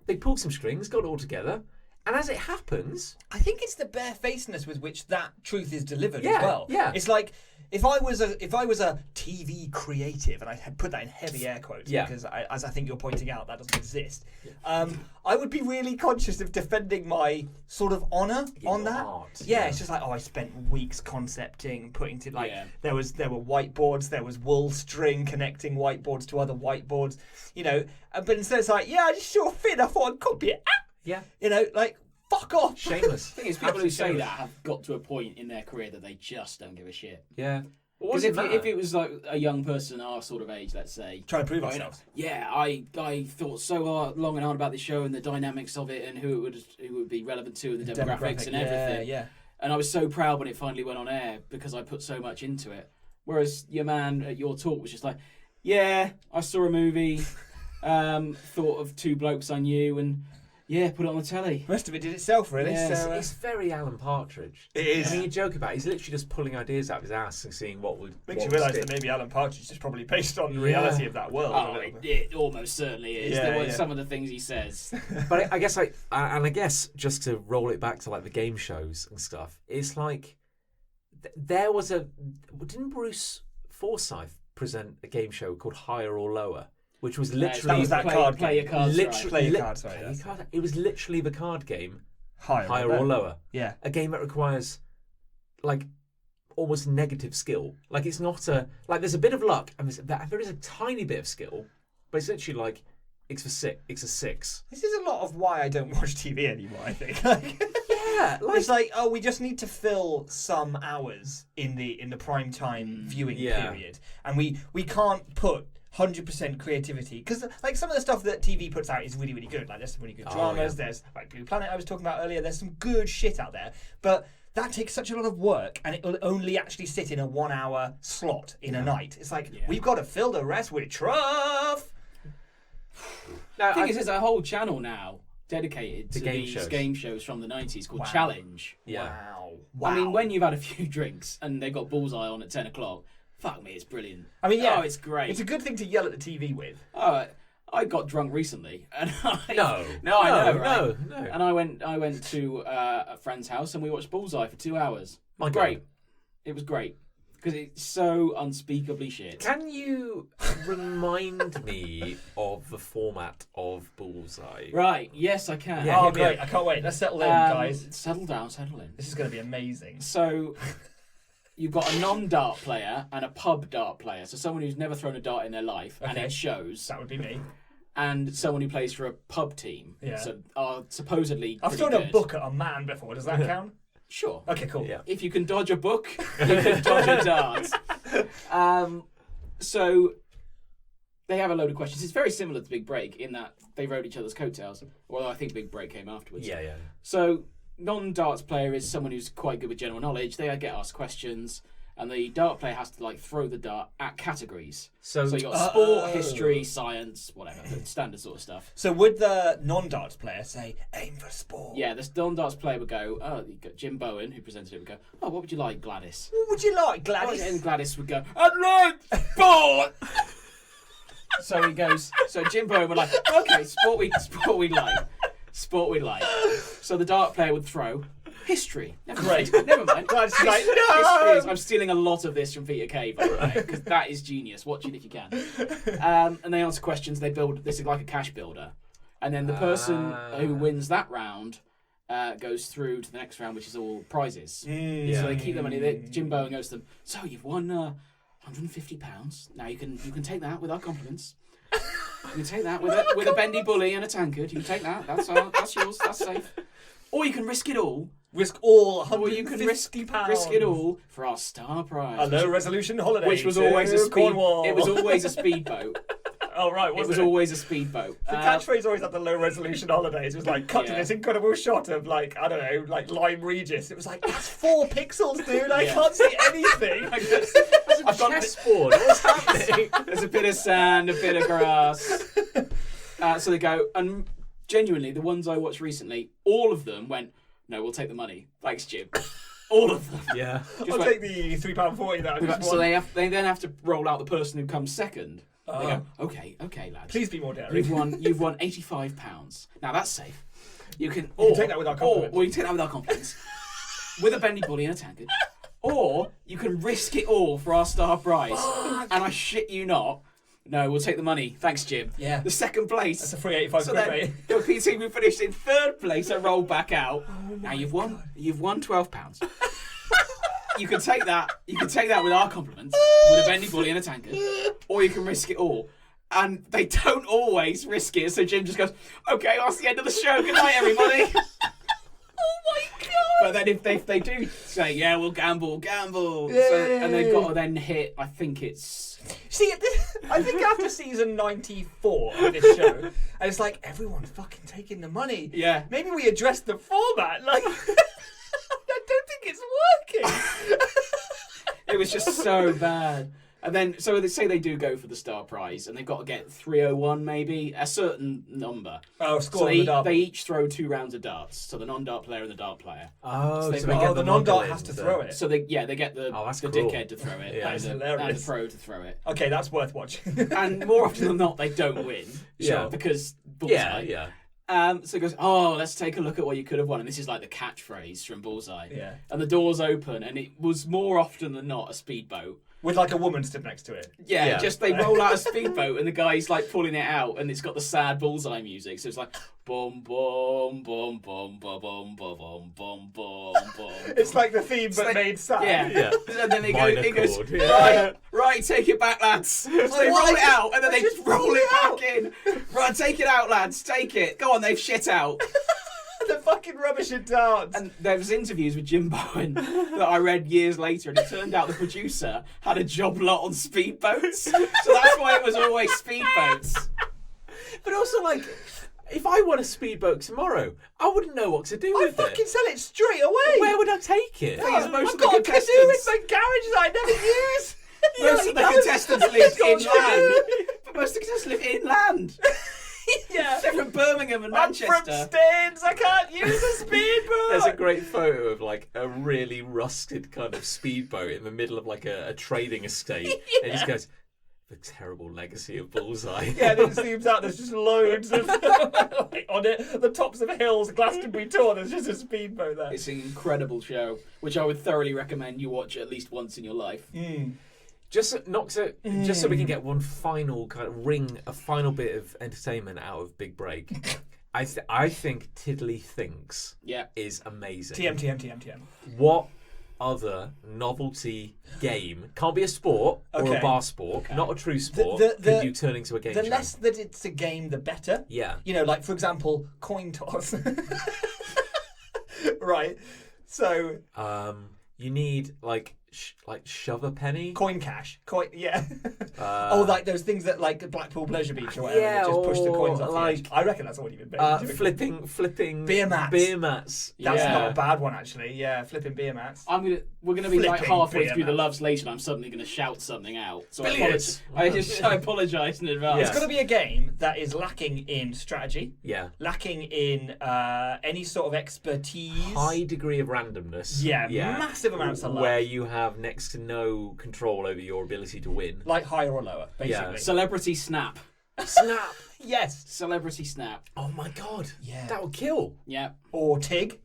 they pulled some strings, got it all together, and as it happens, I think it's the barefacedness with which that truth is delivered Yeah, as well. yeah. It's like if I was a TV creative, and I had put that in heavy air quotes Yeah. because as I think you're pointing out, that doesn't exist. I would be really conscious of defending my sort of honour on Your that. art, Yeah, yeah. it's just like I spent weeks concepting, putting to Yeah. there were whiteboards, there was wool string connecting whiteboards to other whiteboards, but instead it's like, I just saw a fin, I thought I'd copy it. yeah, Like fuck off. shameless. The thing is, people who Absolutely say shameless. that have got to a point in their career that they just don't give a shit. Yeah. What Because does it matter? if it was like a young person our sort of age, let's say, Trying to prove you know, ourselves. yeah, I thought so long and hard about the show and the dynamics of it and who it would be relevant to and the demographics and everything. Yeah. And I was so proud when it finally went on air because I put so much into it. Whereas your man at your talk was just like, yeah, I saw a movie, thought of two blokes I knew, and yeah, put it on the telly. The rest of it did itself, really. Yeah. So, It's very Alan Partridge. it is. I mean, you joke about it. He's literally just pulling ideas out of his ass and seeing what would. Makes what you would realise stick. that maybe Alan Partridge is probably based on the Yeah. reality of that world. a Oh, little bit. it almost certainly is. Yeah, There were yeah. some of the things he says. But I guess I guess just to roll it back to like the game shows and stuff, it's like there was didn't Bruce Forsyth present a game show called Higher or Lower, which was literally that was that card play your game. cards right. literally Play your cards right, play your that's card- It was literally the card game, Higher Higher or Lower, Yeah. a game that requires like almost negative skill. Like it's not there's a bit of luck and there is a tiny bit of skill, but it's literally like it's a six. This is a lot of why I don't watch TV anymore, I think. Like, Yeah, it's like, we just need to fill some hours in the prime time viewing Yeah. period. And we can't put 100% creativity, because like some of the stuff that TV puts out is really, really good. Like there's some really good dramas. yeah. There's like Blue Planet I was talking about earlier. There's some good shit out there, but that takes such a lot of work, and it will only actually sit in a 1 hour slot in a night. It's like we've got to fill the rest with truff. Now, The thing is, there's a whole channel now dedicated to game these shows. game shows from the 90s called Wow. Challenge. yeah. Wow. I mean, when you've had a few drinks and they've got Bullseye on at 10 o'clock, fuck me, it's brilliant. I mean, yeah, Oh, it's great. It's a good thing to yell at the TV with. Oh, I got drunk recently, and I No, I know, right? no. And I went to a friend's house and we watched Bullseye for 2 hours. My God. Great, it was great because it's so unspeakably shit. Can you remind me of the format of Bullseye? Right? Yes, I can. Yeah, Oh, hit me great. up. I can't wait. Let's settle in, guys. Settle down, settle in. This is going to be amazing. So you've got a non-dart player and a pub dart player. So someone who's never thrown a dart in their life, and Okay. it shows. That would be me. And someone who plays for a pub team. Yeah. So are supposedly I've pretty thrown a good. book at a man before. Does that count? Sure. Okay, cool. Yeah. If you can dodge a book, you can dodge a dart. So they have a load of questions. It's very similar to Big Break in that they rode each other's coattails. Although I think Big Break came afterwards. Yeah. So non-darts player is someone who's quite good with general knowledge. They get asked questions, and the dart player has to like throw the dart at categories. So you got sport, history, science, whatever, the standard sort of stuff. So would the non-darts player say, aim for sport? Yeah, the non-darts player would go, you got Jim Bowen, who presented it, would go, what would you like, Gladys? What would you like, Gladys? And Gladys would go, I'd like sport! So he goes, so Jim Bowen would like, okay, sport we like. Sport we like. So the dart player would throw History. Never mind. Gladys is like, no! History is, I'm stealing a lot of this from Peter Kay, by the way, because that is genius. Watch it if you can. And they answer questions. They build. This is like a cash builder, and then the person who wins that round goes through to the next round, which is all prizes. So they keep their money. Jim Bowen goes to them. So you've won £150. Now you can take that with our compliments. You can take that with a bendy bully and a tankard. You can take that. That's yours. That's safe. Or you can risk it all. Risk all £150. Or you can risk it all for our star prize. A low resolution holiday. Which was always a Cornwall. It was always a speedboat. Oh right, it was always a speedboat. The catchphrase always had the low resolution holidays. It was like cut to this incredible shot of like I don't know, like Lyme Regis. It was like that's 4 pixels, dude. I can't see anything. I've got chessboard. What's happening? There's a bit of sand, a bit of grass. So they go, and genuinely, the ones I watched recently, all of them went, "No, we'll take the money. Thanks, Jim." All of them. Yeah. I'll take the £3.40 that I just won. So they then have to roll out the person who comes second. They go, okay, lads. Please be more daring. You've won £85. Now that's safe. You can take that with our compliments. Or you can take that with our compliments. With a bendy bully and a tankard. Or you can risk it all for our star prize. And I shit you not. No, we'll take the money. Thanks, Jim. Yeah. The second place. That's a free 85 quid, mate. The PT we finished in third place and rolled back out. Now you've won £12. You can take that. You can take that with our compliments, with a bendy bully and a tankard, or you can risk it all. And they don't always risk it. So Jim just goes, "Okay, that's the end of the show. Good night, everybody." Oh my god! But then if they do say, "Yeah, we'll gamble," and they've got to then hit. I think it's. See, I think after season 94 of this show, and it's like everyone's fucking taking the money. Yeah. Maybe we address the format. Like, I don't think it's working. It was just so bad. And then, so they say they do go for the star prize, and they've got to get 301 maybe, a certain number. Oh, score so on the dart. they each throw 2 rounds of darts. So the non-dart player and the dart player. Oh, so they get the non-dart has to throw it. So they get the cool. dickhead to throw it, Yeah, and, that's and the pro to throw it. Okay, that's worth watching. And more often than not, they don't win. Yeah. Because Bullseye. Yeah. So it goes, let's take a look at what you could have won. And this is like the catchphrase from Bullseye. Yeah. And the doors open, and it was more often than not a speedboat. With like a woman stood next to it. Yeah, just they roll out a speedboat, and the guy's like pulling it out, and it's got the sad Bullseye music. So it's like, boom, boom, boom, boom, boom, boom, boom, boom, boom, boom. It's like the theme, but made sad. Yeah. And then it goes, chord, right, take it back, lads. So they roll it out, and then they roll it back in. Right, take it out, lads. Take it. Go on, they've shit out. The fucking rubbish in darts. And there was interviews with Jim Bowen that I read years later, and it turned out the producer had a job lot on speedboats. So that's why it was always speedboats. But also, like, if I won a speedboat tomorrow, I wouldn't know what to do with it. I'd fucking sell it straight away. Where would I take it? Most I've of the got a canoe in contestants- my garage that I never use. Most of the contestants live inland. But most of the contestants live inland. Yeah. They're from Birmingham and I'm Manchester. from Staines. I can't use a speedboat. There's a great photo of like a really rusted kind of speedboat in the middle of like a trading estate. And he just goes, the terrible legacy of Bullseye. Yeah, then it zooms out. There's just loads of like, on it. The tops of hills, Glastonbury Tor. There's just a speedboat there. It's an incredible show, which I would thoroughly recommend you watch at least once in your life. Just so we can get one final kind of a final bit of entertainment out of Big Break. I think Tiddly-Thinks is amazing. TM. What other novelty game, can't be a sport or a bar sport, not a true sport, could you turn into a game show? The less that it's a game, the better. Yeah. You know, like, for example, coin toss. Right. So... you need, like, like shove a penny. Coin cash. Coin, yeah. Uh, like those things that like Blackpool Pleasure Beach or whatever. Yeah, that just push the coins or off like, the edge. I reckon that's what you've been flipping Beer mats. Beer mats. That's Yeah. not a bad one actually. Yeah, flipping beer mats. We're gonna be like Flipping halfway beer through the mats. Loves later, and I'm suddenly gonna shout something out. So Billiards. I apologise in advance. Yeah. It's got to be a game that is lacking in strategy, Yeah. lacking in any sort of expertise. High degree of randomness. Yeah, massive amounts of luck. Where you have next to no control over your ability to win. Like higher or lower, basically. Celebrity Snap. Snap. Yes. Celebrity Snap. Oh my god. Yeah. That would kill. Yeah. Or Tig.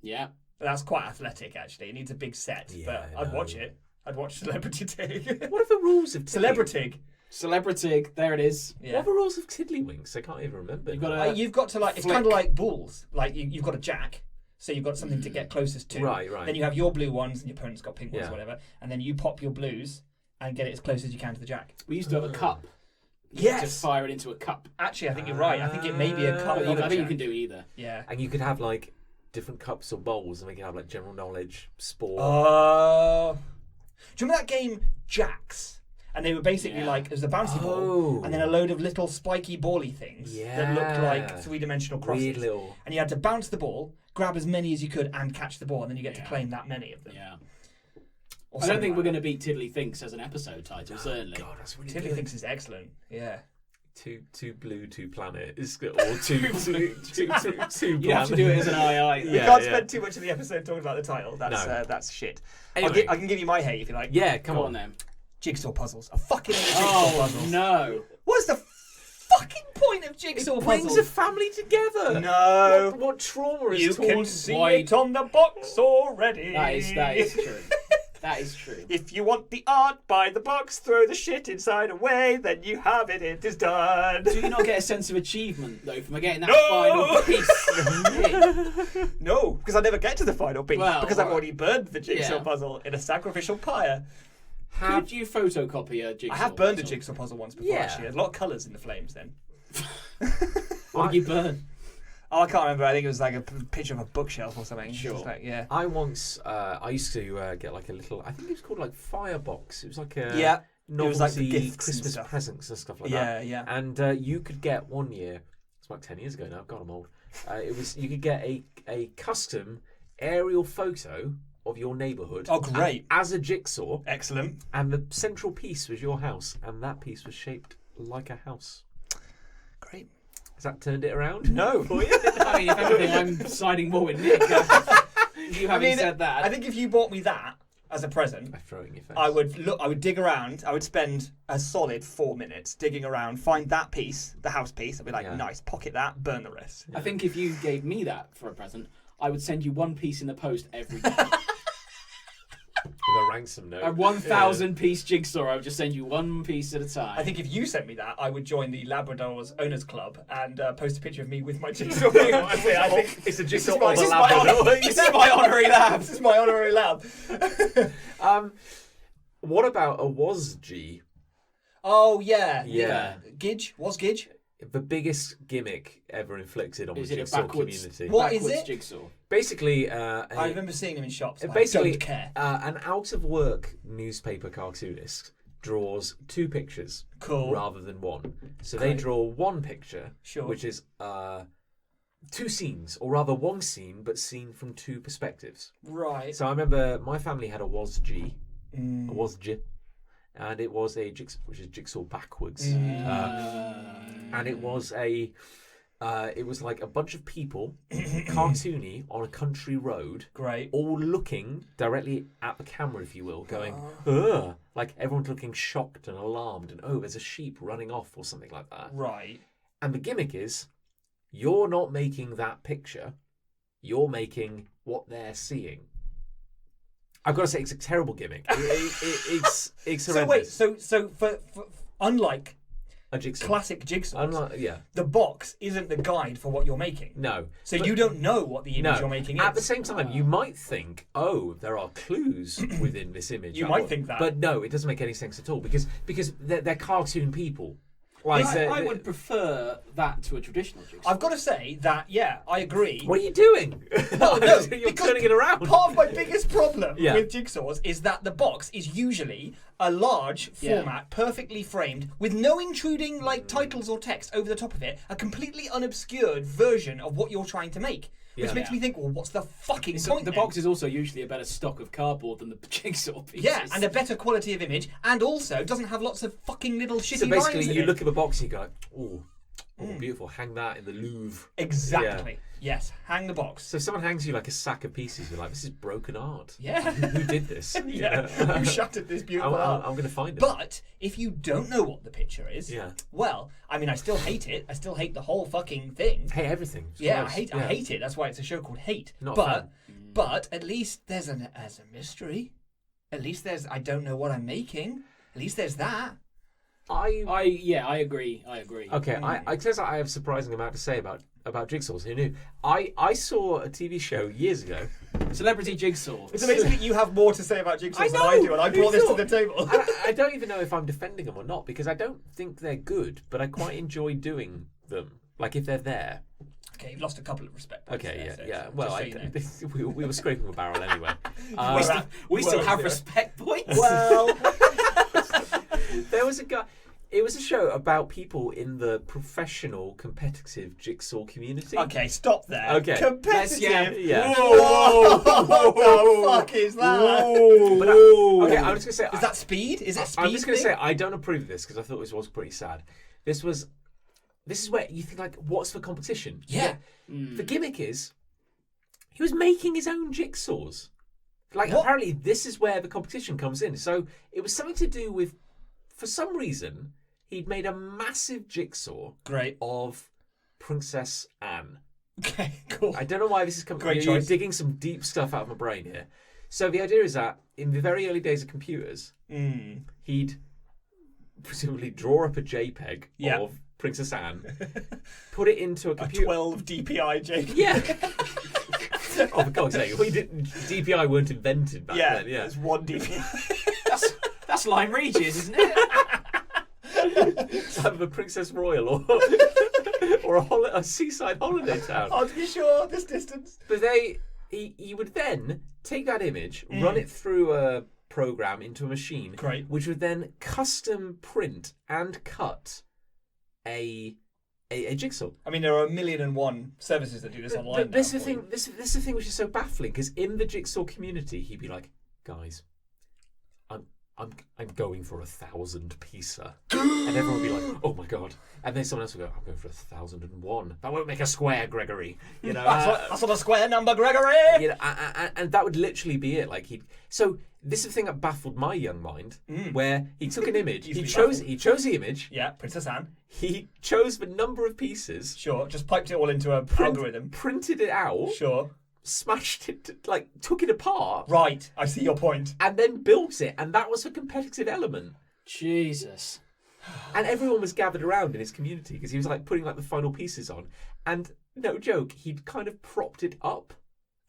Yeah. That's quite athletic, actually. It needs a big set, but I'd watch it. I'd watch Celebrity Tig. What are the rules of Celebrity. Celebrity, there it is. Yeah. What are the rules of Tiddly-Winks? I can't even remember. You've You've got got to like. It's kind of like bulls. Like you've got a jack, so you've got something to get closest to. Right. Then you have your blue ones, and your opponent's got pink ones, Yeah. or whatever. And then you pop your blues and get it as close as you can to the jack. We used to have a cup. Yes. Just fire it into a cup. Actually, I think you're right. I think it may be a cup. But not a I think you jack. can do either. Yeah. And you could have like different cups or bowls, and we could have like general knowledge, sport. Do you remember that game Jacks? And they were basically like, it was a bouncy ball, and then a load of little spiky bally things that looked like three-dimensional crosses. Weird little. And you had to bounce the ball, grab as many as you could, and catch the ball, and then you get to claim that many of them. Yeah. Or I don't something think like we're going to beat Tiddly-Thinks as an episode title, certainly. God, that's really that. good. Tiddly-Thinks is excellent. Yeah. Two blue, two planet. Or two You have to do it as an II. We can't spend too much of the episode talking about the title. That's shit. Anyway. I can give you my hate if you like. Yeah, Come on then. Jigsaw puzzles. I fucking hate jigsaw puzzles. No. What's the fucking point of jigsaw It brings puzzles? a family together. No. What trauma is You torn can see wide. it on the box already. That is true. That is true. If you want the art, buy the box, throw the shit inside away, then you have it, it is done. Do you not get a sense of achievement, though, from getting that No! final piece? No, because I never get to the final piece, Well, because I've already burned the jigsaw yeah. puzzle in a sacrificial pyre. Could you photocopy a jigsaw I have burned a puzzle? jigsaw puzzle once before, Yeah. actually. There's a lot of colours in the flames then. What did you burn? Oh, I can't remember. I think it was like a picture of a bookshelf or something. Sure. Just like, yeah. I once, I used to get like a little. I think it was called like Firebox. It was like a Yeah. novelty was like the gifts and Christmas stuff. presents and stuff like Yeah, that. yeah. And you could get one year. It's about 10 years ago now. God, I'm old. You could get a custom aerial photo of your neighbourhood. Oh, great. As a jigsaw, Excellent. and the central piece was your house, and that piece was shaped like a house. Great. Has that turned it around? No. For you? I mean, if anything, I'm siding more with Nick. You having said that. I think if you bought me that as a present, I throw it in your face. I would dig around. I would spend a solid 4 minutes digging around, find that piece, the house piece. I'd be like, Yeah. nice, pocket that, burn the rest. I think if you gave me that for a present, I would send you one piece in the post every day. With a ransom note. A 1,000-piece jigsaw, I would just send you one piece at a time. I think if you sent me that, I would join the Labrador's Owners Club and post a picture of me with my jigsaw. I think It's a this jigsaw is my, of a this is my Labrador. honor- this is my honorary lab. This is my honorary lab. What about a WASG? Oh yeah, Yeah. Gidge was Gidge. The biggest gimmick ever inflicted on Is the it a jigsaw backwards? community. What is Backwards it? jigsaw. Basically, I remember seeing them in shops. But basically I don't care. an out-of-work newspaper cartoonist draws two pictures Cool. rather than one. So they Great. draw one picture, Sure. which is two scenes, or rather one scene, but seen from two perspectives. Right. So I remember my family had a WASG, Mm. a WASG, and it was a jigsaw, which is jigsaw backwards. And it was it was like a bunch of people, cartoony, on a country road, Great. all looking directly at the camera, if you will, going, ugh, like everyone's looking shocked and alarmed, and oh, there's a sheep running off or something like that. Right. And the gimmick is, you're not making that picture, you're making what they're seeing. I've got to say, it's a terrible gimmick. It's So wait, horrendous. so for unlike A jigsaw. classic jigsaws, Yeah. the box isn't the guide for what you're making. No. So But- you don't know what the image you're making is. At the same time, you might think, oh, there are clues within this image. You might think that. But no, it doesn't make any sense at all because they're cartoon people. Like, I would prefer that to a traditional jigsaw. I've got to say that, yeah, I agree. What are you doing? Well, no, You're because turning it around. Part of my biggest problem Yeah. with jigsaws is that the box is usually a large Yeah. format, perfectly framed, with no intruding like titles or text over the top of it, a completely unobscured version of what you're trying to make. Which Yeah. makes me think, well, what's the fucking So point the then? box is also usually a better stock of cardboard than the jigsaw pieces. Yeah, and a better quality of image, and also doesn't have lots of fucking little shitty So basically, lines in you it. look at a box and you go, oh, beautiful, hang that in the Louvre. Exactly. Yes, hang the box. So if someone hangs you like a sack of pieces, you're like, this is broken art. Yeah. Who did this? Yeah, who shattered this beautiful art? I'm going to find it. But if you don't know what the picture is, Yeah. well, I mean, I still hate it. I still hate the whole fucking thing. Hey, everything. It's Yeah, gross. I hate it. That's why it's a show called Hate. Not a but fan. but at least there's a mystery. At least there's I don't know what I'm making. At least there's that. I agree. Okay, I guess I have a surprising amount to say about jigsaws. Who knew? I saw a TV show years ago. Celebrity jigsaw. It's amazing that you have more to say about jigsaws I than I know! do, and I Who brought this to thought? the table. And I don't even know if I'm defending them or not because I don't think they're good, but I quite enjoy doing them. Like if they're there. Okay, you've lost a couple of respect points. Okay, there, yeah, so yeah. just Well, so you know. we were scraping the barrel anyway. We still Well, have zero. respect points. Well, there was a guy. It was a show about people in the professional competitive jigsaw community. Okay, stop there. Okay. Competitive. Yeah. Whoa! What the fuck is that? But okay, I'm just gonna say. Is that speed? Is it speed? I'm just gonna thing? say I don't approve of this because I thought this was pretty sad. This is where you think like, what's the competition? Yeah. The gimmick is he was making his own jigsaws. Like What? apparently this is where the competition comes in. So it was something to do with, for some reason, he'd made a massive jigsaw Great. of Princess Anne. Okay, cool. I don't know why this is coming. Great You're choice. digging some deep stuff out of my brain here. So the idea is that in the very early days of computers, he'd presumably draw up a JPEG Yeah. of Princess Anne, put it into a A computer. 12 DPI, Jake. Yeah. Oh, for God's sake, DPI weren't invented back Yeah, then. Yeah. it's 1 DPI. That's Lyme Regis, isn't it? It's either a Princess Royal or a seaside holiday town. Oh, to be sure, this distance. But he would then take that image, run it through a program into a machine, Great. which would then custom print and cut a jigsaw. I mean, there are 1,000,001 services that do this online. But this now is the for you. thing. This is the thing which is so baffling because in the jigsaw community, he'd be like, "Guys, I'm going for 1,000 piecer," and everyone would be like, "Oh my god!" And then someone else would go, "I'm going for 1,001. That won't make a square, Gregory." You know, That's not a square number, Gregory! you know, and that would literally be it. Like so this is the thing that baffled my young mind, where he took an image, he chose the image, Yeah, Princess Anne. he chose the number of pieces, Sure, just piped it all into an algorithm. printed it out, Sure. smashed it, like took it apart, Right, I see your point. and then built it, and that was a competitive element. Jesus. And everyone was gathered around in his community because he was like putting like the final pieces on, and no joke, he'd kind of propped it up.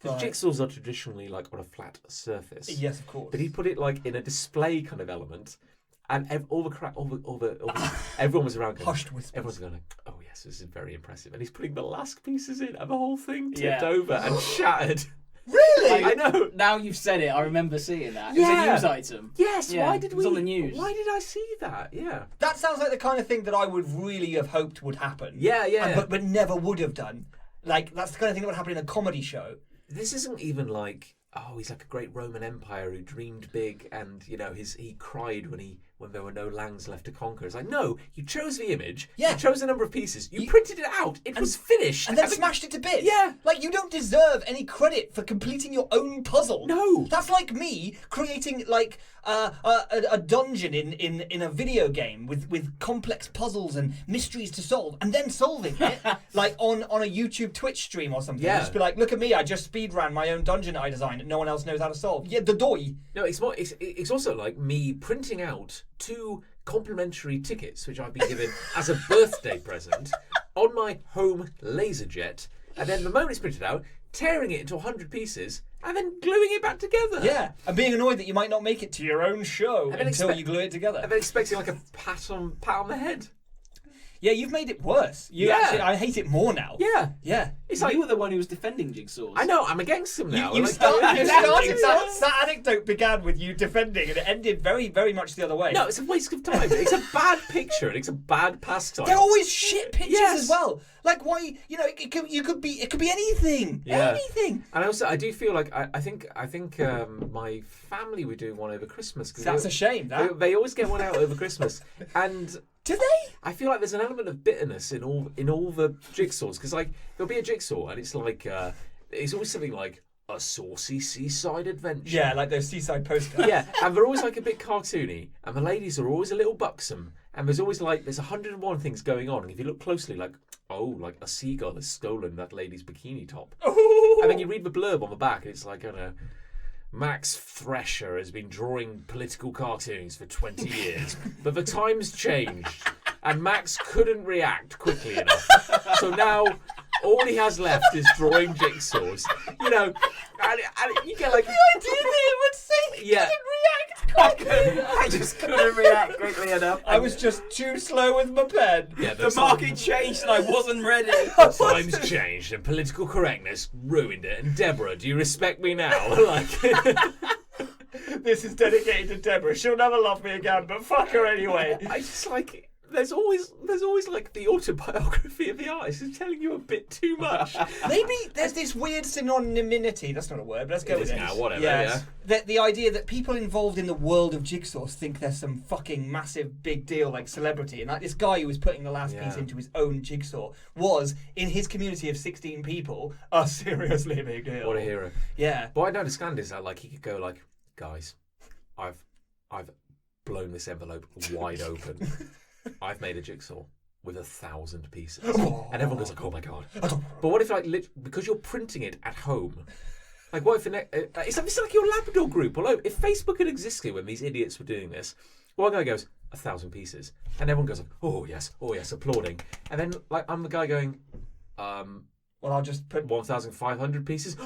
Because Right. jigsaws are traditionally like on a flat surface. Yes, of course. But he put it like in a display kind of element, and everyone was around. Going, Hushed whispers. Everyone's going like, "Oh yes, this is very impressive." And he's putting the last pieces in, and the whole thing tipped Yeah. over and shattered. Really? I know. Now you've said it, I remember seeing that. Yeah. It was a news item. Yes. Yeah, Why did it was we? on the news. Why did I see that? Yeah. That sounds like the kind of thing that I would really have hoped would happen. Yeah. Yeah. But never would have done. Like, that's the kind of thing that would happen in a comedy show. This isn't even like, oh, he's like a great Roman Empire who dreamed big, and you know he cried when there were no lands left to conquer. It's like, no, you chose the image, Yeah. you chose a number of pieces, you printed it out, it was finished, And then smashed it to bits. Yeah. Like, you don't deserve any credit for completing your own puzzle. No. That's like me creating, like, a dungeon in a video game with complex puzzles and mysteries to solve, and then solving it, like, on a YouTube Twitch stream or something. Yeah. Just be like, look at me, I just speedran my own dungeon I designed that no one else knows how to solve. Yeah, the doy. No, it's also like me printing out 2 complimentary tickets, which I've been given as a birthday present, on my home LaserJet, and then the moment it's printed out, tearing it into 100 pieces, and then gluing it back together. Yeah, and being annoyed that you might not make it to your own show then until you glue it together. And then expecting like a pat on the head. Yeah, you've made it worse. I hate it more now. Yeah. Yeah. It's like you were the one who was defending jigsaws. I know, I'm against them now. You started that anecdote began with you defending, and it ended very, very much the other way. No, it's a waste of time. It's a bad picture, and it's a bad pastime. They're always shit pictures Yes. as well. Like, why? It could be anything. Yeah. Anything. And also, I do feel like I think my family were doing one over Christmas. That's a shame. They always get one out over Christmas, and Do they? I feel like there's an element of bitterness in all the jigsaws, because like there'll be a jigsaw and it's like it's always something like a saucy seaside adventure. Yeah, like those seaside postcards. Yeah, and they're always like a bit cartoony, and the ladies are always a little buxom, and there's always like there's 101 things going on, and if you look closely, like like a seagull has stolen that lady's bikini top, and then you read the blurb on the back, and it's like I don't know. Max Thresher has been drawing political cartoons for 20 years, but the times changed, and Max couldn't react quickly enough. So now all he has left is drawing jigsaws. You know, and you get like... The idea that it would say he couldn't react quickly. I just couldn't react quickly enough. I was just too slow with my pen. Yeah, The market changed and I wasn't ready. times changed, and political correctness ruined it. And Deborah, do you respect me now? Like... This is dedicated to Deborah. She'll never love me again, but fuck her anyway. I just like... There's always like the autobiography of the artist who's telling you a bit too much. Maybe there's this weird synonymity. That's not a word, but let's go It with is it. now, whatever, Yes. The idea that people involved in the world of jigsaws think there's some fucking massive big deal, like celebrity. And like this guy who was putting the last piece into his own jigsaw was, in his community of 16 people, a seriously big deal. What a hero. Yeah. What I don't understand is that like he could go like, guys, I've blown this envelope wide open. I've made a jigsaw with 1,000 pieces, and everyone goes like, "Oh my god!" But what if, like, because you're printing it at home? Like, what if it's like your Labrador group? Or if Facebook had existed when these idiots were doing this, one guy goes 1,000 pieces, and everyone goes like, "Oh yes, applauding," and then like I'm the guy going, Well, I'll just put 1,500 pieces.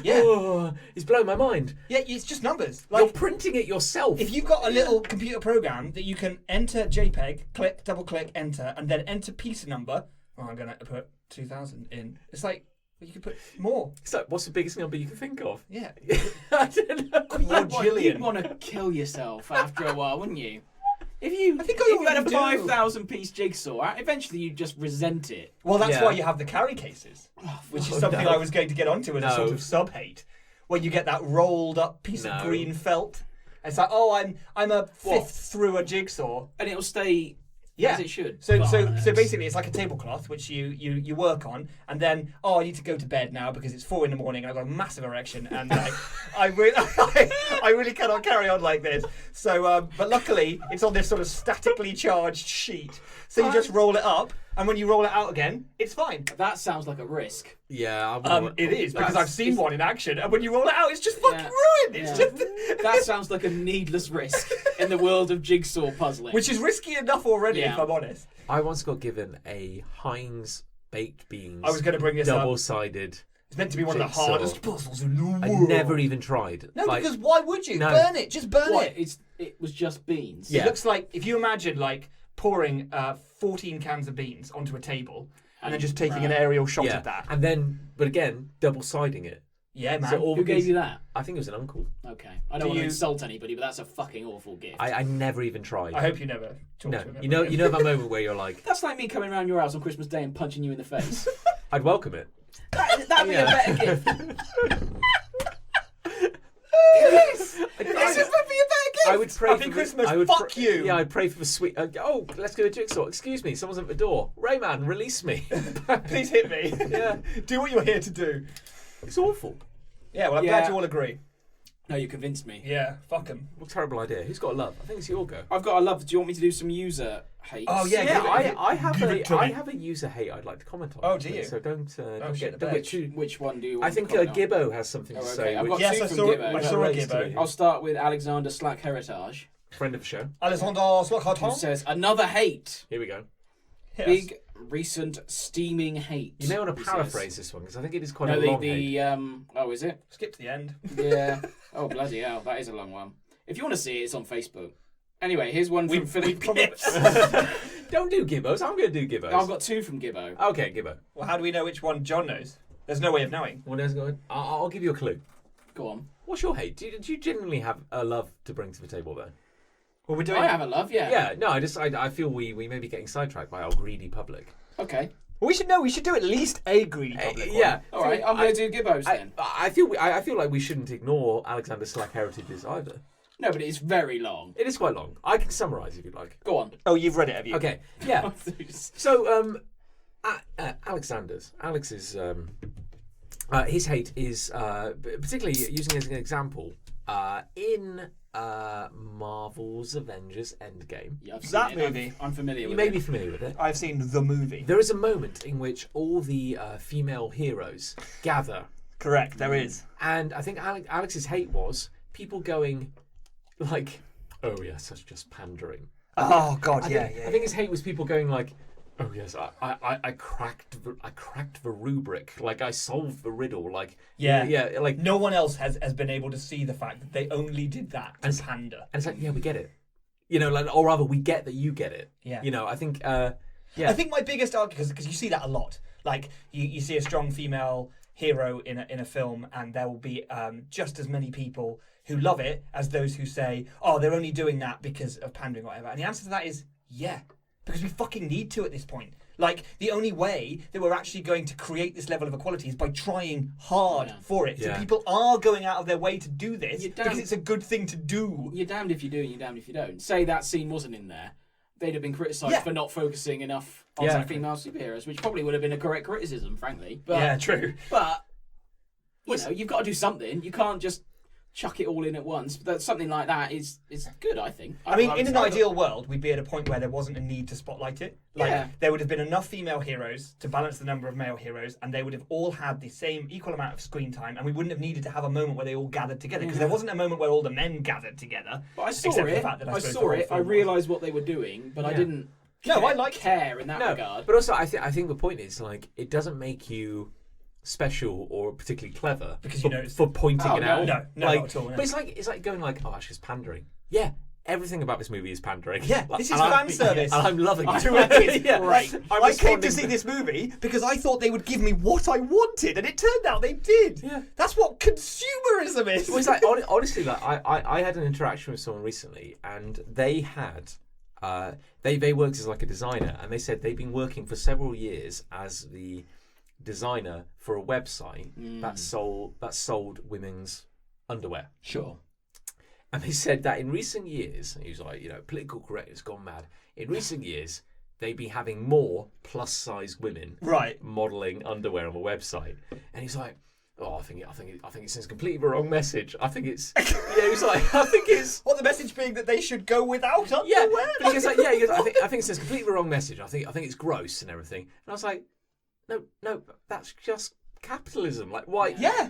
It's blowing my mind. Yeah, it's just numbers. You're printing it yourself. If you've got a little computer program that you can enter JPEG, click, double click, enter, and then enter piece number. Oh, I'm going to put 2,000 in. It's like, you could put more. It's like, what's the biggest number you can think of? Yeah. I don't know. Quadrillion. You'd want to kill yourself after a while, wouldn't you? If you had a do. 5,000 piece jigsaw, eventually you'd just resent it. Well, that's Yeah. why you have the carry cases, which is something I was going to get onto as a sort of sub-hate, where you get that rolled up piece of green felt. It's like, I'm a fifth through a jigsaw. And it'll stay Yeah, as it should. So basically, it's like a tablecloth which you work on, and then I need to go to bed now because it's 4 a.m. and I've got a massive erection, and I really cannot carry on like this. So, but luckily, it's on this sort of statically charged sheet, so you just roll it up, and when you roll it out again, it's fine. That sounds like a risk. Yeah, It is because I've seen one in action, and when you roll it out, it's just fucking ruined. It's just that sounds like a needless risk in the world of jigsaw puzzling, which is risky enough already, if I'm honest. I once got given a Heinz baked beans. I was going to bring this up. Double-sided. It's meant to be one of the jigsaw. hardest puzzles in the world. I never even tried. No, Like, because why would you? No. Burn it. Just burn What? it. It was just beans. Yeah. It looks like, if you imagine like pouring 14 cans of beans onto a table and then just taking an aerial shot yeah. of that. And then, but again, double-siding it. Yeah, man. So all Who the gave you that? I think it was an uncle. Okay. I don't want to insult anybody, but that's a fucking awful gift. I never even tried. I hope you never talk No, to him. you know that moment where you're like, That's like me coming around your house on Christmas Day and punching you in the face. I'd welcome it. That'd be a better gift. I would pray Happy for Christmas, I would fuck you. Yeah, I'd pray for the sweet. Let's go to jigsaw. Excuse me, someone's at the door. Rayman, release me. Please hit me. Yeah, Do what you're here to do. it's awful. Yeah, well, I'm glad you all agree. No, you convinced me. Yeah, fuck him. What a terrible idea. Who's got a love? I think it's your go. I've got a love. Do you want me to do some user hate? Oh, yeah, Yeah, I have give it to I me. have a user hate I'd like to comment on. Oh, actually, do you? So don't shit, don't the get too. Which one do you I want think to comment on? Gibbo has something to Oh, say. okay. I've Which got Yes, two I from saw Gibbo. I saw a relates to Gibbo. it. I'll start with Alexander Slack Heritage, friend of the show. Alessandro who Slockhart. says, another hate. Here we go. Big, recent, steaming hate. You may want to he paraphrase says. this one because I think it is quite No, a long hate. oh, is it? Skip to the end. Yeah. Oh, bloody hell. That is a long one. If you want to see it, it's on Facebook. Anyway, here's one from Philip Gibbs. Don't do Gibbos. I'm going to do Gibbos. I've got 2 from Gibbo. Okay, Gibbo. Well, how do we know which one John knows? There's no way of knowing. Well, there's going. I'll give you a clue. Go on. What's your hate? Do you genuinely have a love to bring to the table there? Well, we're doing. I have a love, yeah. Yeah. No, I feel we may be getting sidetracked by our greedy public. Okay. Well, we should do at least a greedy public one. Yeah. All right, I'm going to do Gibbos then. I feel like we shouldn't ignore Alexander Slack heritages either. No, but it's very long. It is quite long. I can summarise if you'd like. Go on. Oh, you've read it, have you? Okay. Yeah. So Alex's his hate is particularly using as an example in Marvel's Avengers Endgame. Yeah, I've seen That it. movie. I'm familiar You with may it. be familiar with it. I've seen the movie. There is a moment in which all the female heroes gather, Correct, there is. and I think Alex's hate was people going like, "Oh yes, that's just pandering." Oh God, I think his hate was people going like, "Oh yes, I cracked the rubric, like I solved the riddle, like yeah, like." No one else has been able to see the fact that they only did that to pander. And it's like, yeah, we get it, like, or rather, we get that you get it. Yeah. I think, I think my biggest argument, because you see that a lot. Like you see a strong female hero in a film, and there will be just as many people who love it as those who say, "Oh, they're only doing that because of pandering or whatever." And the answer to that is yeah, because we fucking need to at this point. Like, the only way that we're actually going to create this level of equality is by trying hard for it. Yeah. So people are going out of their way to do this You're because it's a good thing to do. You're damned if you do and you're damned if you don't. Say that scene wasn't in there, they'd have been criticised for not focusing enough on some female superheroes, which probably would have been a correct criticism, frankly. But, Yeah, true. But, you've got to do something. You can't just chuck it all in at once. But something like that is good, I think. I mean, in an ideal world, we'd be at a point where there wasn't a need to spotlight it. Like, there would have been enough female heroes to balance the number of male heroes, and they would have all had the same equal amount of screen time, and we wouldn't have needed to have a moment where they all gathered together, because there wasn't a moment where all the men gathered together. But I saw except for it. the fact that I suppose the saw whole it. I film realised what they were doing, but I didn't care in that regard. But also, I think the point is, like, it doesn't make you special or particularly clever because for pointing it out. No, like, not at all. No. But it's like going like, oh, actually, it's pandering. Yeah, everything about this movie is pandering. Yeah, this is fan service. And I'm loving it. Terrific. Yeah, right. I'm I came to responding see this movie because I thought they would give me what I wanted, and it turned out they did. Yeah. That's what consumerism is. Well, it's like, honestly, like, I had an interaction with someone recently, and they had they worked as like a designer, and they said they've been working for several years as the designer for a website that sold women's underwear. Sure. And they said that in recent years, and he was like, political correctness gone mad. In recent years, they'd be having more plus-size women modelling underwear on the website. And he's like, oh, I think it sends completely the wrong message. I think it's he's like, I think it's what the message being that they should go without underwear. Yeah, but he goes like, he goes, I think it sends completely the wrong message. I think it's gross and everything. And I was like, no, that's just capitalism. Like, why? Yeah.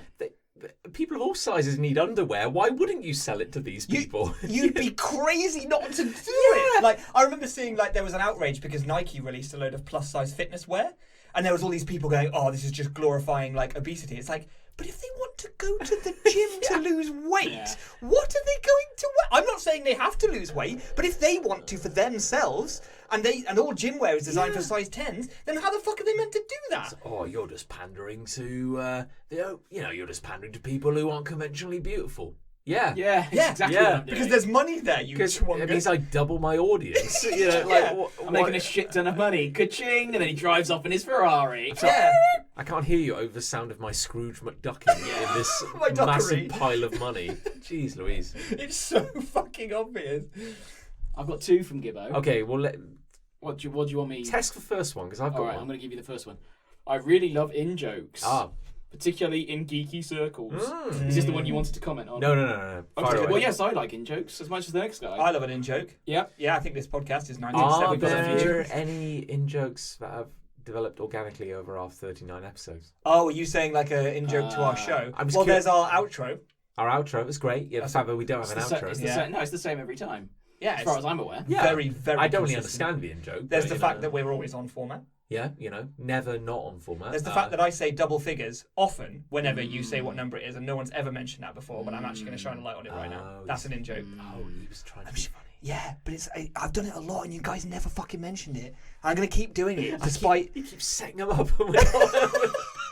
People of all sizes need underwear. Why wouldn't you sell it to these people? You'd be crazy not to do it. Like, I remember seeing, like, there was an outrage because Nike released a load of plus-size fitness wear, and there was all these people going, "Oh, this is just glorifying like obesity." It's like, but if they want to go to the gym to lose weight, what are they going to wear? I'm not saying they have to lose weight, but if they want to for themselves, and all gym wear is designed for size 10s, then how the fuck are they meant to do that? Oh, you're just pandering to you're just pandering to people who aren't conventionally beautiful. Yeah, Exactly. What I'm doing. Because there's money there. It means I double my audience. I'm making a shit ton of money. Ka-ching! And then he drives off in his Ferrari. I can't hear you over the sound of my Scrooge McDucking in this massive pile of money. Jeez Louise. It's so fucking obvious. I've got 2 from Gibbo. Okay, well, What do you want me? Test the first one, because I've got Alright, one. I'm going to give you the first one. I really love in-jokes. Particularly in geeky circles. Is this the one you wanted to comment on? No. Fire away. Well, yes, I like in-jokes as much as the next guy. I love an in-joke. Yeah. Yeah, I think this podcast is Are 1970s. there any in-jokes that have developed organically over our 39 episodes? Oh, are you saying like an in-joke to our show? Well, there's our outro. Our outro was great. Yeah, the fact that we don't have an outro. It's the same every time. Yeah, as far as I'm aware. Yeah. Very, very I don't really consistent. understand the in-joke. There's the fact that we're always on format. Yeah, never not on format. There's the fact that I say double figures often whenever you say what number it is, and no one's ever mentioned that before, but I'm actually going to shine a light on it right now. That's an in-joke. Oh, he was trying to be funny. Yeah, but I've done it a lot and you guys never fucking mentioned it. I'm going to keep doing it despite... You keep setting them up.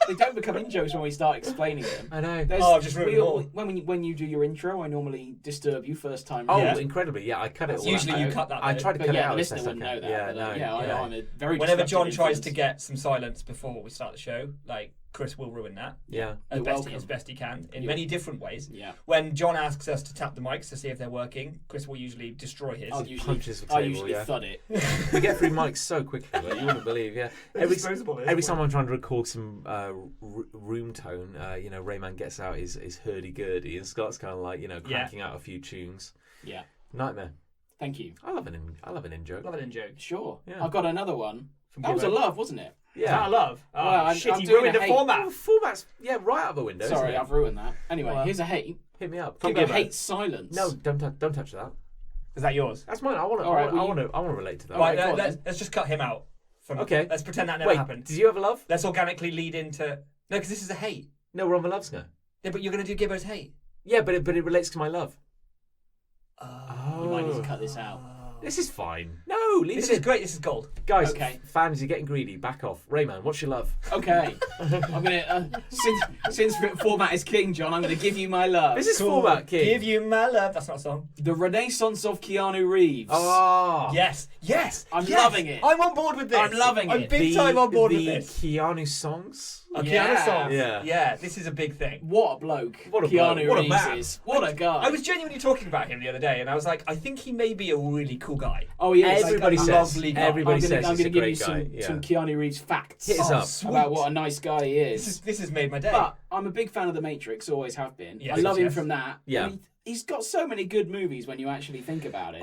They don't become in-jokes when we start explaining them. I know. I've just ruined it all. When you do your intro, I normally disturb you first time. Oh, round. incredibly. Yeah, I cut it all Usually out. you cut that. I tried to cut it yeah, out. the listener wouldn't know that. Yeah, but, no. I'm a very Whenever disruptive John tries influence. to get some silence before we start the show, like, Chris will ruin that. Yeah. As You're best he can, in You're- many different ways. Yeah. When John asks us to tap the mics to see if they're working, Chris will usually destroy his. punches the I table, usually yeah. thud it. We get through mics so quickly, like, you wouldn't believe, yeah. Every time I'm trying to record some room tone, Rayman gets out his hurdy-gurdy and Scott's kind of like, cranking out a few tunes. Yeah. Nightmare. Thank you. I love an in-joke. Love it in joke. Sure. Yeah. I've got another one. From That was a Gibbo. love, wasn't it? Yeah. I love. Oh, Well, shit, I'm he doing ruined a the hate. format. Format's, right out the window. Sorry, isn't it? I've ruined that. Anyway, Well, here's a hate. Hit me up. From Gibbo Gibbo. hates silence. No, don't touch that. Is that yours? That's mine. I want All right, to relate to that. Right, go on let's just cut him out. Okay. Let's pretend that never Wait, happened. did you have a love? Let's organically lead into... No, because this is a hate. No, we're on the loves now. Yeah, but you're going to do Gibbo's hate. Yeah, but it relates to my love. You might need to cut this out. This is fine. No, leave This it is in. great. This is gold. Guys, Okay. fans, you're getting greedy. Back off. Rayman, what's your love? Okay. I'm gonna since format is king, John. I'm gonna give you my love. This is format, kid. Give you my love. That's not a song. The Renaissance of Keanu Reeves. Oh. Yes. I'm yes. loving it. I'm on board with this. I'm loving I'm it. big time on board with the this. Keanu songs. A Yeah. Keanu song. Yeah. Yeah, this is a big thing. What a bloke. What a Keanu bloke. What a Reeves man. is. What a guy. I was genuinely talking about him the other day, and I was like, I think he may be a really cool guy. Oh, he is. Everybody like a says. lovely guy. Everybody I'm says gonna he's a give you great guy. some Keanu Reeves facts Hit us up. Sweet. about what a nice guy he is. This has made my day. But I'm a big fan of The Matrix, always have been. Yes, I love him yes. from that. Yeah. And he's got so many good movies when you actually think about it.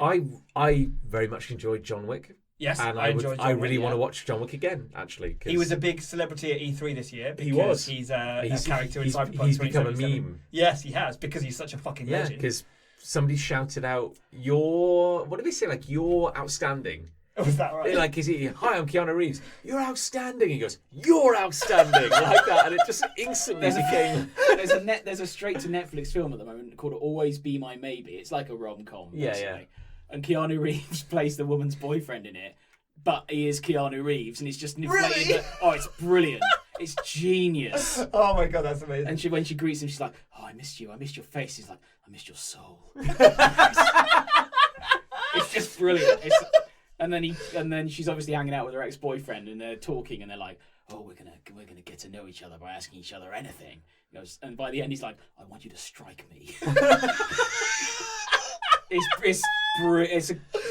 I very much enjoyed John Wick. yes, And I enjoyed John really Wick, want to yeah. watch John Wick again, actually. 'cause He was a big celebrity at E3 this year. He Because was. He's a character in Cyberpunk He's become a 2077. meme. Yes, he has, because he's such a fucking Yeah, legend. because somebody shouted out, what did they say? Like, you're outstanding. Was that right? Like, hi, I'm Keanu Reeves. You're outstanding. He goes, you're outstanding. Like that. And it just instantly became... There's a straight to Netflix film at the moment called Always Be My Maybe. It's like a rom-com. Yeah, basically. yeah. And Keanu Reeves plays the woman's boyfriend in it, but he is Keanu Reeves, and he's just inflated. Really? Oh, it's brilliant. It's genius. Oh my god, that's amazing. And when she greets him, she's like, "Oh, I missed you. I missed your face." He's like, "I missed your soul." It's just brilliant. And then she's obviously hanging out with her ex-boyfriend, and they're talking, and they're like, "Oh, we're gonna get to know each other by asking each other anything." He goes, and by the end, he's like, "I want you to strike me."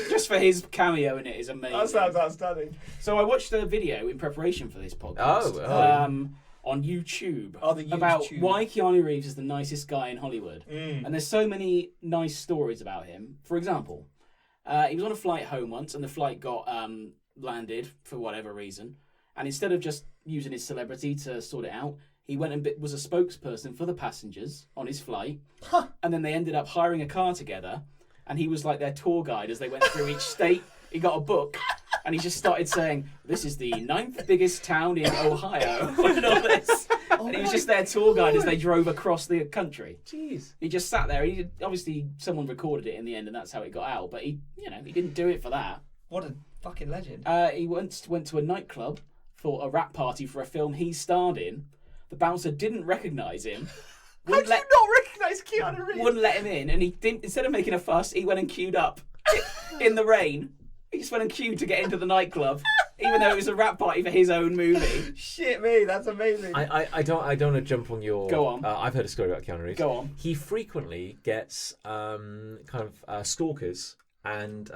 Just for his cameo in it is amazing. That sounds outstanding. So I watched a video in preparation for this podcast. On YouTube, Oh, the about YouTube. why Keanu Reeves is the nicest guy in Hollywood. And there's so many nice stories about him. For example, he was on a flight home once, and the flight got landed for whatever reason. And instead of just using his celebrity to sort it out, he went and was a spokesperson for the passengers on his flight. And then they ended up hiring a car together, and he was like their tour guide as they went through each state. He got a book, and he just started saying, "This is the 9th biggest town in Ohio," and all this. And he was just their tour guide as they drove across the country. Jeez. He just sat there. Obviously, someone recorded it in the end, and that's how it got out. But he didn't do it for that. What a fucking legend. He went to a nightclub for a rap party for a film he starred in. The bouncer didn't recognise him. How do you not recognise Keanu Reeves? Wouldn't let him in, and he didn't. Instead of making a fuss, he went and queued up in the rain. He just went and queued to get into the nightclub, even though it was a rap party for his own movie. Shit me, that's amazing. I don't want to jump on your... Go on. I've heard a story about Keanu Reeves. Go on. He frequently gets stalkers and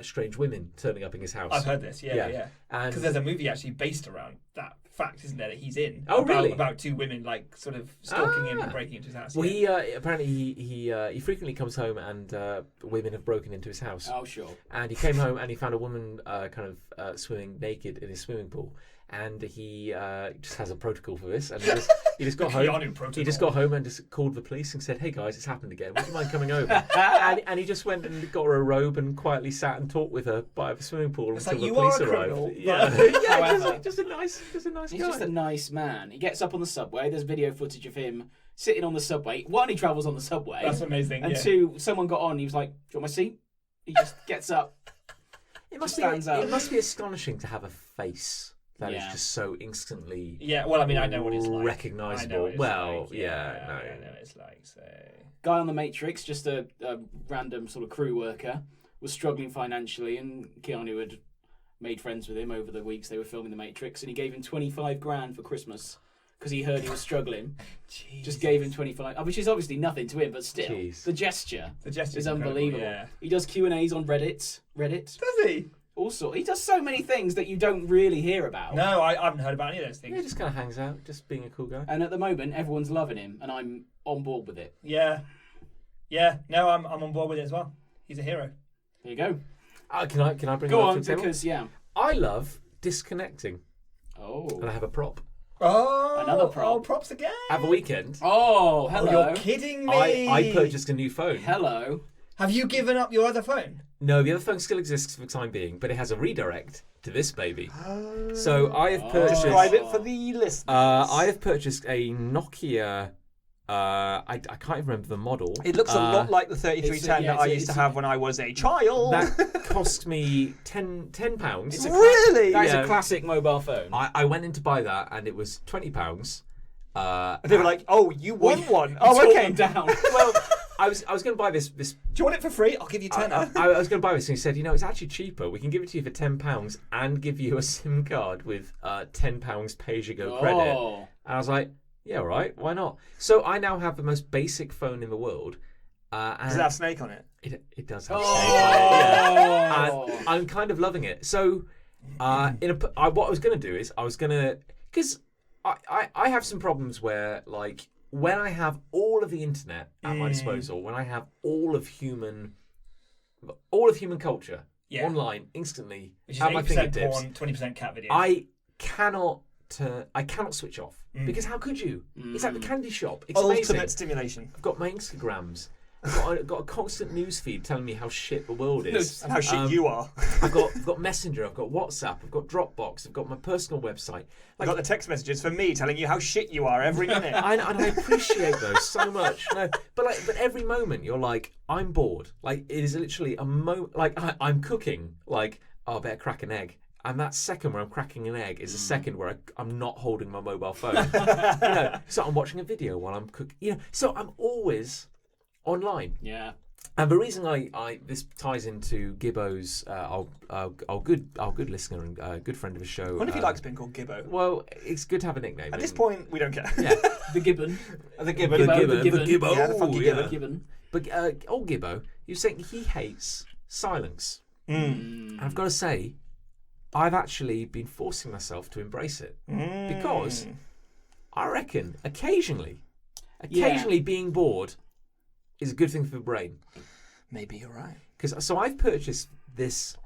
strange women turning up in his house. I've heard this, yeah. And Because there's a movie actually based around that fact, isn't there, that he's in? Oh, about, really? About two women, like, sort of stalking him and breaking into his house. Well, yeah. he apparently he frequently comes home and women have broken into his house. Oh, sure. And he came home and he found a woman swimming naked in his swimming pool. And he just has a protocol for this. And he just got home. Keanu protocol. He just got home and just called the police and said, "Hey guys, it's happened again. Would you mind coming over?" and he just went and got her a robe and quietly sat and talked with her by the swimming pool It's until like, the you are police a arrived. criminal, Yeah, but- yeah, However- just a nice He's guy. just a nice man. He gets up on the subway. There's video footage of him sitting on the subway. One, he travels on the subway. That's amazing. And yeah. two, someone got on. He was like, "Do you want my seat?" He just gets up. It must stands out. It must be astonishing to have a face that is Yeah. just so instantly Yeah, well, I mean, I know what it's like. recognisable. I know what it's Well, like. yeah, no. I know what it's like, so... Guy on the Matrix, just a random sort of crew worker, was struggling financially, and Keanu had made friends with him over the weeks they were filming the Matrix, and he gave him 25 grand for Christmas because he heard he was struggling. Just gave him 25, which is obviously nothing to him, but still, the gesture is unbelievable. Yeah. He does Q&As on Reddit. Does he? Also, he does so many things that you don't really hear about. No, I haven't heard about any of those things. He just kind of hangs out, just being a cool guy. And at the moment, everyone's loving him, and I'm on board with it. Yeah. No, I'm on board with it as well. He's a hero. There you go. Can I bring Go it up on, to the table? because, yeah. I love disconnecting, Oh. and I have a prop. Oh, Another prop. Oh, props again. I have a weekend. Oh, hello. Oh, you're kidding me. I purchased a new phone. Hello. Have you given up your other phone? No, the other phone still exists for the time being, but it has a redirect to this baby. So I have purchased. Describe it for the listeners. I have purchased a Nokia. I can't even remember the model. It looks a lot like the 3310 that I used to have when I was a child. That cost me £10. Really? That is Yeah. a classic mobile phone. I went in to buy that, and it was £20. They were like, "Oh, you want one? You Oh, tore okay. them down. Well, I was going to buy this. Do you want it for free? I'll give you tenner." I was going to buy this, and he said, it's actually cheaper. We can give it to you for £10 and give you a SIM card with £10 pay-as-you-go credit. Oh. And I was like, yeah, all right, why not? So I now have the most basic phone in the world. And Does it have Snake on it? it does have Oh. Snake on it, yeah. And I'm kind of loving it. So what I was going to do is because I have some problems where, like, when I have all of the internet at my disposal, when I have all of human culture online instantly Which is at my 8% fingertips, porn, 20% cat videos. I cannot switch off because how could you? It's like the candy shop. It's amazing. Ultimate stimulation. I've got my Instagrams. I've got a constant news feed telling me how shit the world is. And how shit you are. I've got Messenger. I've got WhatsApp. I've got Dropbox. I've got my personal website. I got the text messages for me telling you how shit you are every minute. And I appreciate those so much. No, but every moment you're like, I'm bored. Like, it is literally a moment. Like, I'm cooking. Like, I better crack an egg. And that second where I'm cracking an egg is a second where I'm not holding my mobile phone. So I'm watching a video while I'm cooking. So I'm always online. Yeah. And the reason this ties into Gibbo's, our good listener and good friend of the show. I wonder if he likes being called Gibbo. Well, it's good to have a nickname. At this point, we don't care. Yeah. The Gibbon. The Gibbo. The Gibbon. Gibbo. Yeah, the funky Gibbon. Gibbon. But old Gibbo, you're saying he hates silence. And I've got to say, I've actually been forcing myself to embrace it. Because I reckon occasionally being bored is a good thing for the brain. Maybe you're right. So I've purchased this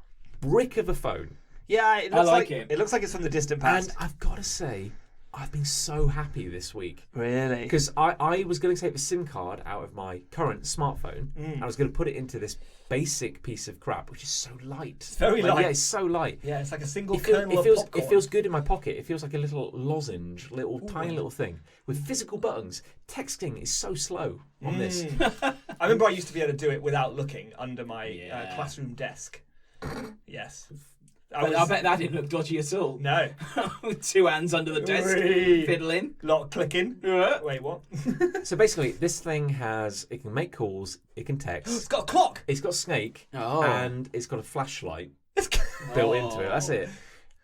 brick of a phone. Yeah, it looks like it. It looks like it's from the distant past. And I've got to say, I've been so happy this week. Really? Because I was going to take the SIM card out of my current smartphone and I was going to put it into this basic piece of crap, which is so light. It's very light. Yeah, it's so light. Yeah, it's like a single kernel of popcorn. It feels good in my pocket. It feels like a little lozenge, tiny little thing with physical buttons. Texting is so slow on this. I remember I used to be able to do it without looking under my classroom desk. Yes. I bet that didn't look dodgy at all. No. With two hands under the desk, Whee! fiddling. Lot clicking. Wait, what? So basically, this thing it can make calls, it can It's text, got a clock. it's got Snake, Oh. and it's got a flashlight built into it. That's it.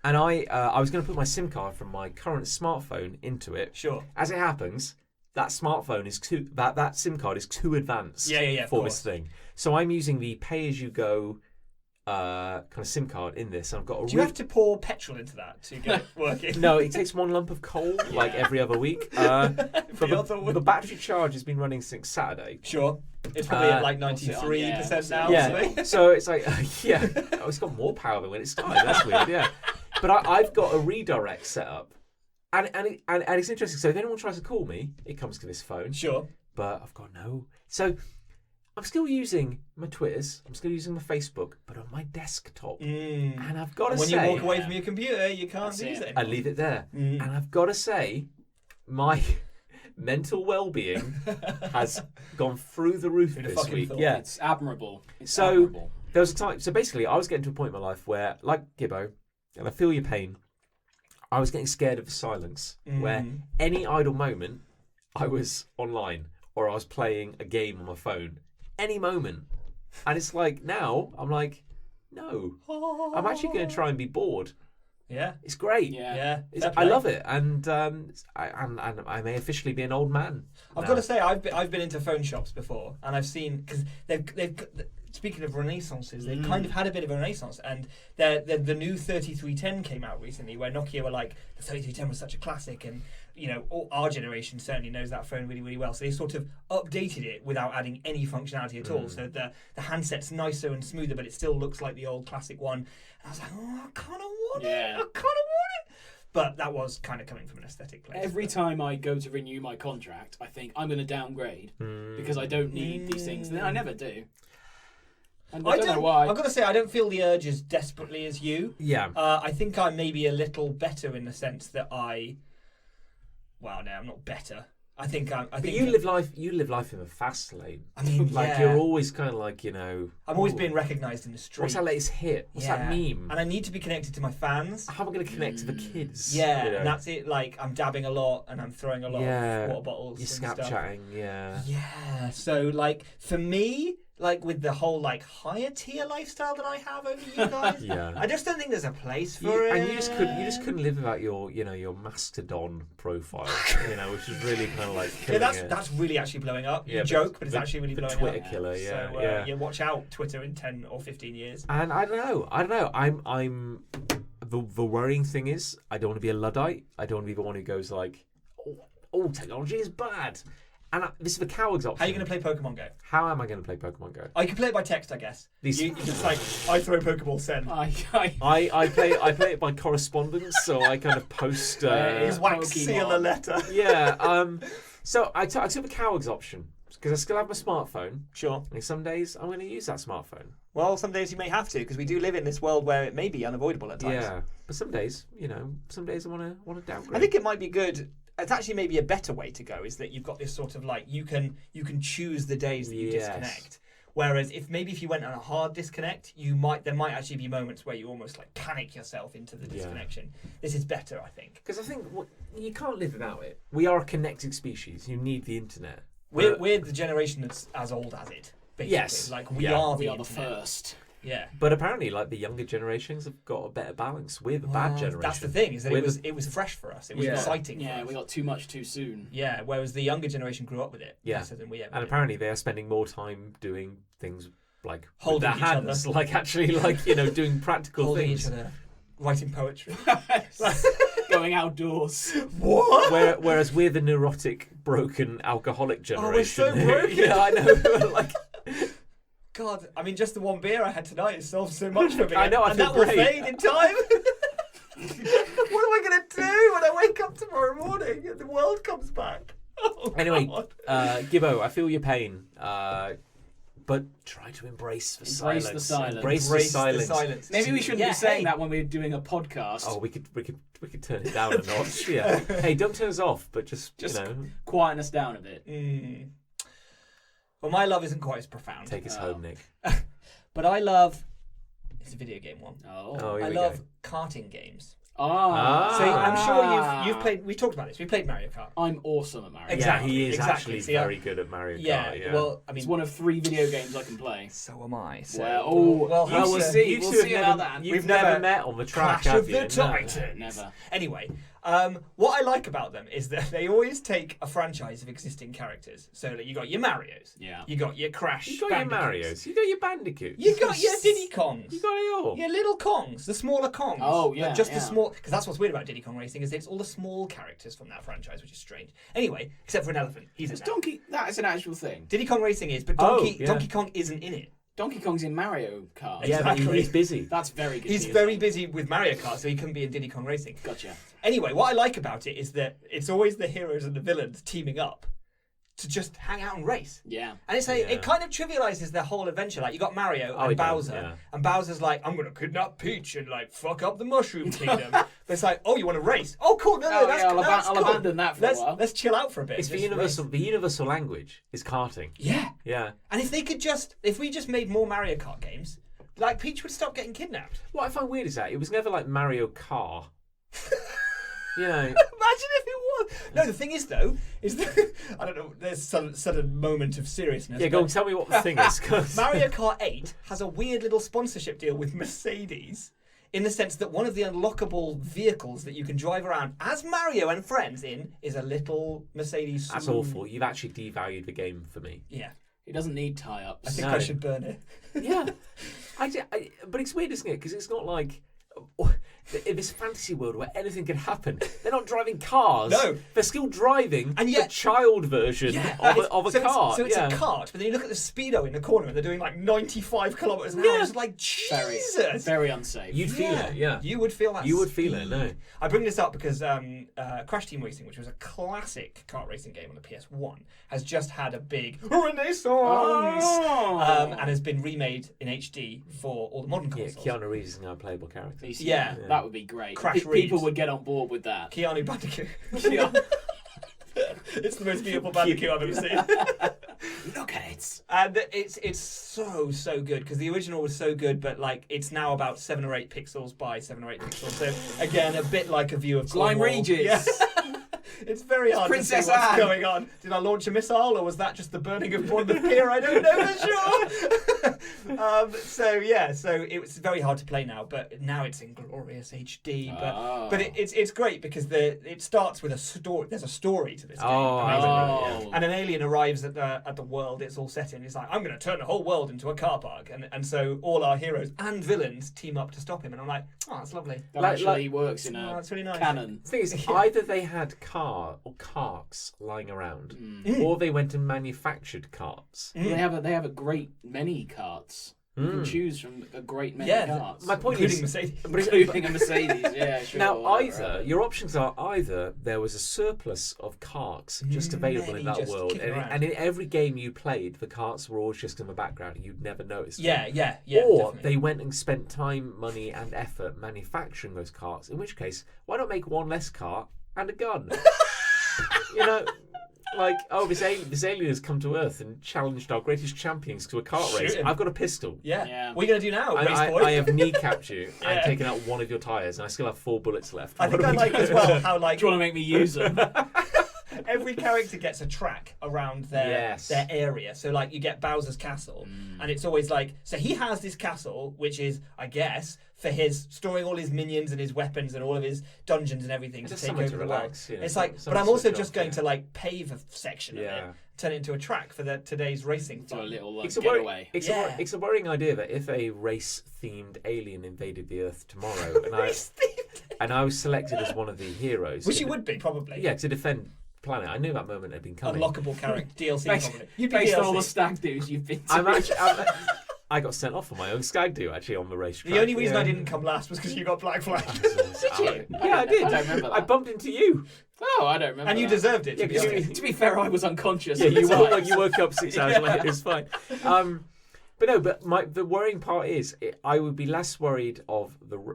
And I was going to put my SIM card from my current smartphone into it. Sure. As it happens, that smartphone is that SIM card is too advanced for this thing. So I'm using the pay-as-you-go kind of SIM card in this. I've got Do you have to pour petrol into that to get it working? No, it takes one lump of coal like every other week. But the battery charge has been running since Saturday. Sure. It's probably at like 93% now. Yeah. So it's like, it's got more power than when it started. That's weird. Yeah. But I've got a redirect set up, and it's interesting. So if anyone tries to call me, it comes to this phone. Sure. But I've got no. So I'm still using my Twitters. I'm still using my Facebook, but on my desktop. And I've got to say, when you walk away from your computer, you can't use it. I leave it there. And I've got to say, my mental well-being has gone through the roof this week. thought. Yeah, It's admirable. So There was a time. So basically, I was getting to a point in my life where, like Gibbo, and I feel your pain. I was getting scared of the silence, where any idle moment, I was online or I was playing a game on my phone. Any moment, and it's like now I'm like, no, I'm actually going to try and be bored. Yeah, it's great. Yeah. I love it, and I may officially be an old man. I've got to say, I've been into phone shops before, and I've seen, because they've speaking of renaissances, they've kind of had a bit of a renaissance, and the new 3310 came out recently, where Nokia were like, the 3310 was such a classic, and our generation certainly knows that phone really, really well. So they sort of updated it without adding any functionality at all. So the handset's nicer and smoother, but it still looks like the old classic one. And I was like, oh, I kind of want it. I kind of want it. But that was kind of coming from an aesthetic place. Every time I go to renew my contract, I think I'm going to downgrade because I don't need these things. And then I never do. And I don't know why. I've got to say, I don't feel the urge as desperately as you. Yeah. I think I'm maybe a little better in the sense that well, no, I'm not better. I think you live life in the fast lane. I mean, you're always kind of like, I'm always being recognised in the street. What's that latest hit? What's that meme? And I need to be connected to my fans. How am I going to connect to the kids? Yeah, and that's it. Like, I'm dabbing a lot and I'm throwing a lot of water bottles. You're Snapchatting, Yeah. So, like, for me, like with the whole like higher tier lifestyle that I have over you guys, I just don't think there's a place for it. And you just couldn't live without your your Mastodon profile, which is really kind of like that's really actually blowing up. You joke, but it's actually really blowing Twitter up. Killer, so, watch out, Twitter in 10 or 15 years. And I don't know. I'm the worrying thing is I don't want to be a Luddite. I don't want to be the one who goes like, oh, technology is bad. And this is the coward's option. How are you going to play Pokemon Go? How am I going to play Pokemon Go? Oh, you can play it by text, I guess. You just like, I throw Pokeball, send. I play it by correspondence, so I kind of post. He's wax seal a letter. Yeah. So I took the coward's option because I still have my smartphone. Sure. And some days I'm going to use that smartphone. Well, some days you may have to because we do live in this world where it may be unavoidable at times. Yeah. But some days, I want to downgrade. I think it might be good. It's actually maybe a better way to go is that you've got this sort of like you can choose the days that you disconnect. Whereas if you went on a hard disconnect, there might actually be moments where you almost like panic yourself into the disconnection. This is better, I think. Because I think you can't live without it. We are a connected species. You need the internet. We're the generation that's as old as it. Basically. Yes, like we are the first. Yeah, but apparently, like the younger generations have got a better balance. We're the bad generation. That's the thing, is that it was fresh for us. It was exciting. Yeah, we got too much too soon. Yeah, whereas the younger generation grew up with it. Yeah, than we ever and did. apparently they are spending more time doing things like holding their hands, other. like actually, like doing practical holding things. each other, writing poetry, going outdoors. What? Whereas we're the neurotic, broken, alcoholic generation. Oh, we're so broken. Yeah, I know. Like. God, I mean, just the one beer I had tonight has solved so much for me. I know, I feel that great. will fade in time. What am I going to do when I wake up tomorrow morning and the world comes back? Oh, anyway, God. Gibbo, I feel your pain, but try to embrace the silence. Embrace the silence. Maybe we shouldn't be saying that when we're doing a podcast. Oh, we could turn it down a notch. Yeah. Hey, don't turn us off, but just quieten us down a bit. Well, my love isn't quite as profound. Take us home, Nick. But I love... It's a video game one. I love karting games. So I'm sure you've played... We've talked about this. We played Mario Kart. I'm awesome at Mario Kart. Exactly. Yeah, he is actually very good at Mario Kart. Yeah. Well, I mean... It's one of 3 video games I can play. So am I. We'll see. We'll see about that. You've never met on the track, Clash have of you? the Titans. Never. Anyway, what I like about them is that they always take a franchise of existing characters. So like, you got your Marios. Yeah. You got your Crash. You got your Marios. You got your Bandicoots. You got your Diddy Kongs. You got it all. Your little Kongs, the smaller Kongs. Oh, yeah. Just the small... Because that's what's weird about Diddy Kong Racing is it's all the small characters from that franchise, which is strange. Anyway, except for an elephant. He's Donkey... That is an actual thing. Diddy Kong Racing is, but Donkey Kong isn't in it. Donkey Kong's in Mario Kart. Yeah, Exactly. but he's busy. That's very good. He's very busy with Mario Kart, so he couldn't be in Diddy Kong Racing. Gotcha. Anyway, what I like about it is that it's always the heroes and the villains teaming up to just hang out and race. Yeah. And it's like, it kind of trivializes their whole adventure. Like, you got Mario and Bowser, and Bowser's like, I'm going to kidnap Peach and, like, fuck up the Mushroom Kingdom. But it's like, oh, you want to race? Oh, cool. No, that's cool. I'll abandon that for a while. Let's chill out for a bit. It's the universal language is karting. Yeah. Yeah. And if we just made more Mario Kart games, Like Peach would stop getting kidnapped. What I find weird is that it was never like Mario Kart. You know. Imagine if it was. No, the thing is though, is that I don't know. There's some sudden moment of seriousness. Yeah, go and tell me what the thing is. 'Cause... Mario Kart 8 has a weird little sponsorship deal with Mercedes. In the sense that one of the unlockable vehicles that you can drive around as Mario and friends in is a little Mercedes. That's saloon. awful. You've actually devalued the game for me. Yeah. It doesn't need tie-ups. I think No. I should burn it. Yeah. But it's weird, isn't it? Because it's not like in this fantasy world where anything can happen. They're not driving cars. No. They're still driving And yet- the child version of a cart. So it's a cart, but then you look at the speedo in the corner and they're doing like 95 kilometres an hour. Yeah. It's like, Jesus! Very unsafe. You'd feel it, yeah. You would feel that. You would feel it, speed. no. I bring this up because Crash Team Racing, which was a classic kart racing game on the PS1, has just had a big renaissance and has been remade in HD for all the modern Yeah, consoles. Keanu Reeves is now a playable character. Yeah. That would be great. Crash People Reeves. would get on board with that. Keanu Bandicoot. It's the most beautiful Bandicoot I've ever seen. Look at it. And it's so good because the original was so good, but like it's now about 7 or 8 pixels by 7 or 8 pixels. So again, a bit like a view of Slime Cornwall. Regis. Yeah. It's very hard Princess to see what's Anne. going on. Did I launch a missile, or was that just the burning of Bournemouth Pier? I don't know for sure. So it was very hard to play now, but now it's in glorious HD. But it's great because it starts with a story. There's a story to this game. Oh, And an alien arrives at the world it's all set in. He's like, I'm going to turn the whole world into a car park. And so all our heroes and villains team up to stop him. And I'm like, oh, that's lovely. That Like- actually works in a That's really nice. canon. The thing is, either they had car or carts lying around, or they went and manufactured carts. They have a great many carts. You can choose from a great many carts. My point Including is, Mercedes. Including a Mercedes, yeah, sure. now whatever. either your options are either there was a surplus of carts just available in Many that just world, kicking around. and in every game you played, the carts were always just in the background. You'd never noticed. Yeah. Or Definitely. they went and spent time, money, and effort manufacturing those carts. In which case, why not make one less cart and a gun? You know, like, oh, this alien has come to Earth and challenged our greatest champions to a kart Shoot race. him. I've got a pistol. Yeah. What are you going to do now, race boy? I have kneecapped you Yeah. and taken out one of your tyres, and I still have 4 bullets left. I think What I do we like do? as well how like Do you want to make me use them? every character gets a track around their area. So like you get Bowser's castle, and it's always like, so he has this castle, which is, I guess, for his storing all his minions and his weapons and all of his dungeons and everything It's to just take somewhere over to the relax, world. yeah, It's like, something but I'm to also switch just off, going yeah. to like pave a section of it, turn it into a track for today's racing Do a fun. little It's getaway. it's a worrying idea that if a race-themed alien invaded the Earth tomorrow, and I was selected as one of the heroes, Which you would be probably. yeah, to defend planet. I knew that moment had been coming. Unlockable character DLC Based, probably. You'd be based on all the DLC. stag do's you've been to. I got sent off on my own skag do actually on the racetrack. The only reason yeah. I didn't come last was because you got Black Flag. Yeah, I did. I don't remember that. I bumped into you. Oh, I don't remember. And you that. deserved it, to Yeah, be 'cause honest. To be fair, I was unconscious. Yeah, at the you time. woke up 6 hours later. It's fine. But the worrying part is, I would be less worried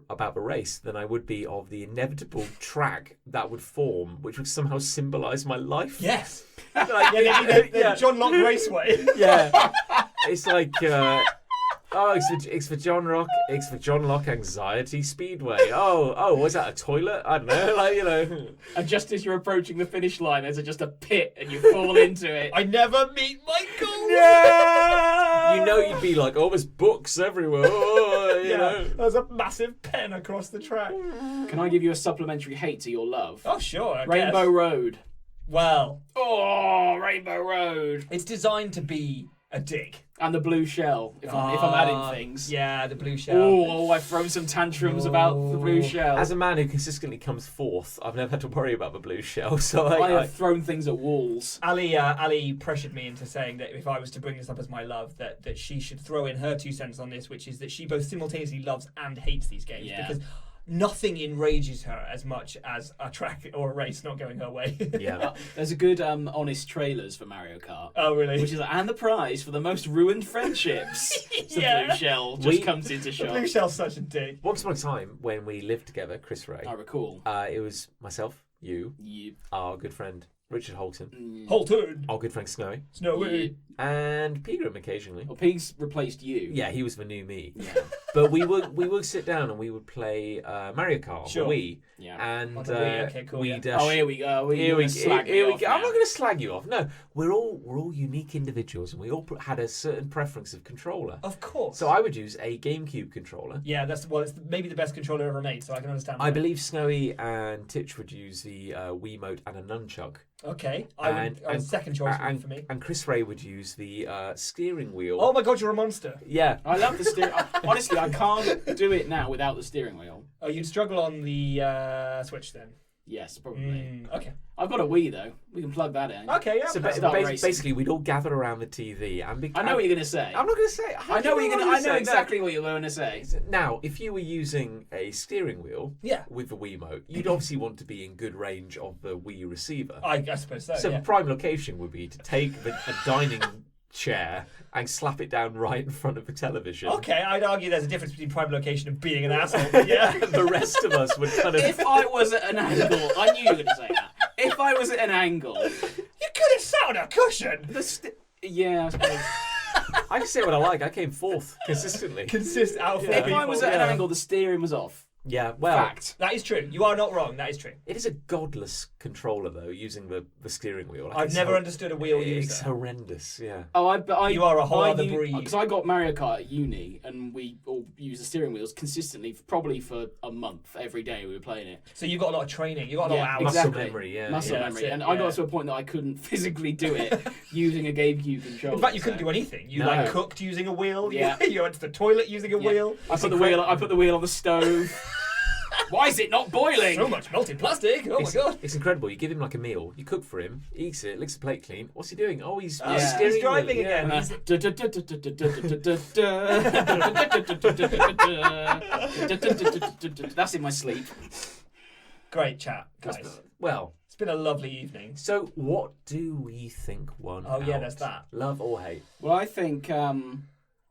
about the race than I would be of the inevitable track that would form, which would somehow symbolise my life. Yes. Like, The John Locke Raceway. yeah. It's like, it's for John Locke. It's for John Locke Anxiety Speedway. Oh, was that a toilet? I don't know. Like, you know. And just as you're approaching the finish line, there's just a pit, and you fall into it. I never meet Michael. Yeah. You know, you'd be like, oh, there's books everywhere. Oh, you know. There's a massive pen across the track. Can I give you a supplementary hate to your love? Oh, sure. I Rainbow guess. Road. Well, Oh, Rainbow Road. it's designed to be a dig. And the blue shell, if I'm adding things. Yeah, the blue shell. Oh, I throw some tantrums about the blue shell. As a man who consistently comes fourth, I've never had to worry about the blue shell. So I have thrown things at walls. Ali pressured me into saying that if I was to bring this up as my love, that she should throw in her 2 cents on this, which is that she both simultaneously loves and hates these games because nothing enrages her as much as a track or a race not going her way. yeah. There's a good honest trailers for Mario Kart. Oh, really? Which is and the prize for the most ruined friendships. The blue shell just comes into The shot. blue shell's such a dig. Once upon a time, when we lived together, Chris Ray, I recall. it was myself, you, You. our good friend Richard Holton, Holton. our good friend Snowy, Snowy. and Pegram occasionally. Well, Pigs replaced you. Yeah, he was the new me. Yeah. But we would sit down and we would play Mario Kart, Sure. Wii, Yeah. and On the Wii, okay, cool, we'd yeah. Oh, here we go. here we go. I'm not Now. going to slag you off. No, we're all unique individuals, and we all had a certain preference of controller. Of course. So I would use a GameCube controller. Yeah, it's maybe the best controller ever made, so I can understand. I that. believe Snowy and Titch would use the Wiimote and a nunchuck. Okay, And second choice and, for me. and Chris Ray would use the steering wheel. Oh my god, you're a monster. Yeah. I love the steering. Honestly, I can't do it now without the steering wheel. Oh, you'd struggle on the Switch then. Yes, probably. Okay. I've got a Wii though. We can plug that in. Okay, yeah. So that's start not- racing. basically, we'd all gather around the TV and I know what you're gonna say. I'm not going to say. I know what you're gonna. I know say exactly what you're going to say. that. Now, if you were using a steering wheel Yeah. with the Wiimote, you'd obviously want to be in good range of the Wii receiver. I suppose so. So yeah. the prime location would be to take a dining chair and slap it down right in front of the television. Okay, I'd argue there's a difference between prime location and being an asshole. But yeah. The rest of us would kind of. If I was at an angle, I knew you were going to say that. If I was at an angle, You could have sat on a cushion. yeah. I suppose. I can say what I like. I came fourth consistently. Consist out of four If people. I was at an yeah. angle, the steering was off. Yeah, well, Fact. That is true. You are not wrong. That is true. it is a godless controller though, using the steering wheel. Like, I've it's never understood a wheel It's user. horrendous. Yeah. Oh, You are a whole other breed. Because I got Mario Kart at uni, and we all used the steering wheels consistently, probably for a month. Every day we were playing it. So you've got a lot of training. You've got a lot of hours. Muscle exactly. memory, yeah. Muscle Yeah, memory. that's it, And I yeah. got to a point that I couldn't physically do it using a GameCube controller. In fact, you couldn't so- do anything. You No. like cooked using a wheel. Yeah. You went to the toilet using a Yeah. wheel. I put the wheel on the stove. Why is it not boiling? So much melted plastic. Oh my god. It's incredible. You give him like a meal, you cook for him, he eats it, licks the plate clean. What's he doing? Oh, he's Yeah. steering He's driving wheel, yeah. again. That's in my sleep. Great chat, guys. Well, It's been a lovely evening. so what do we think won? Oh, yeah, out? there's that. Love or hate? Well, I think,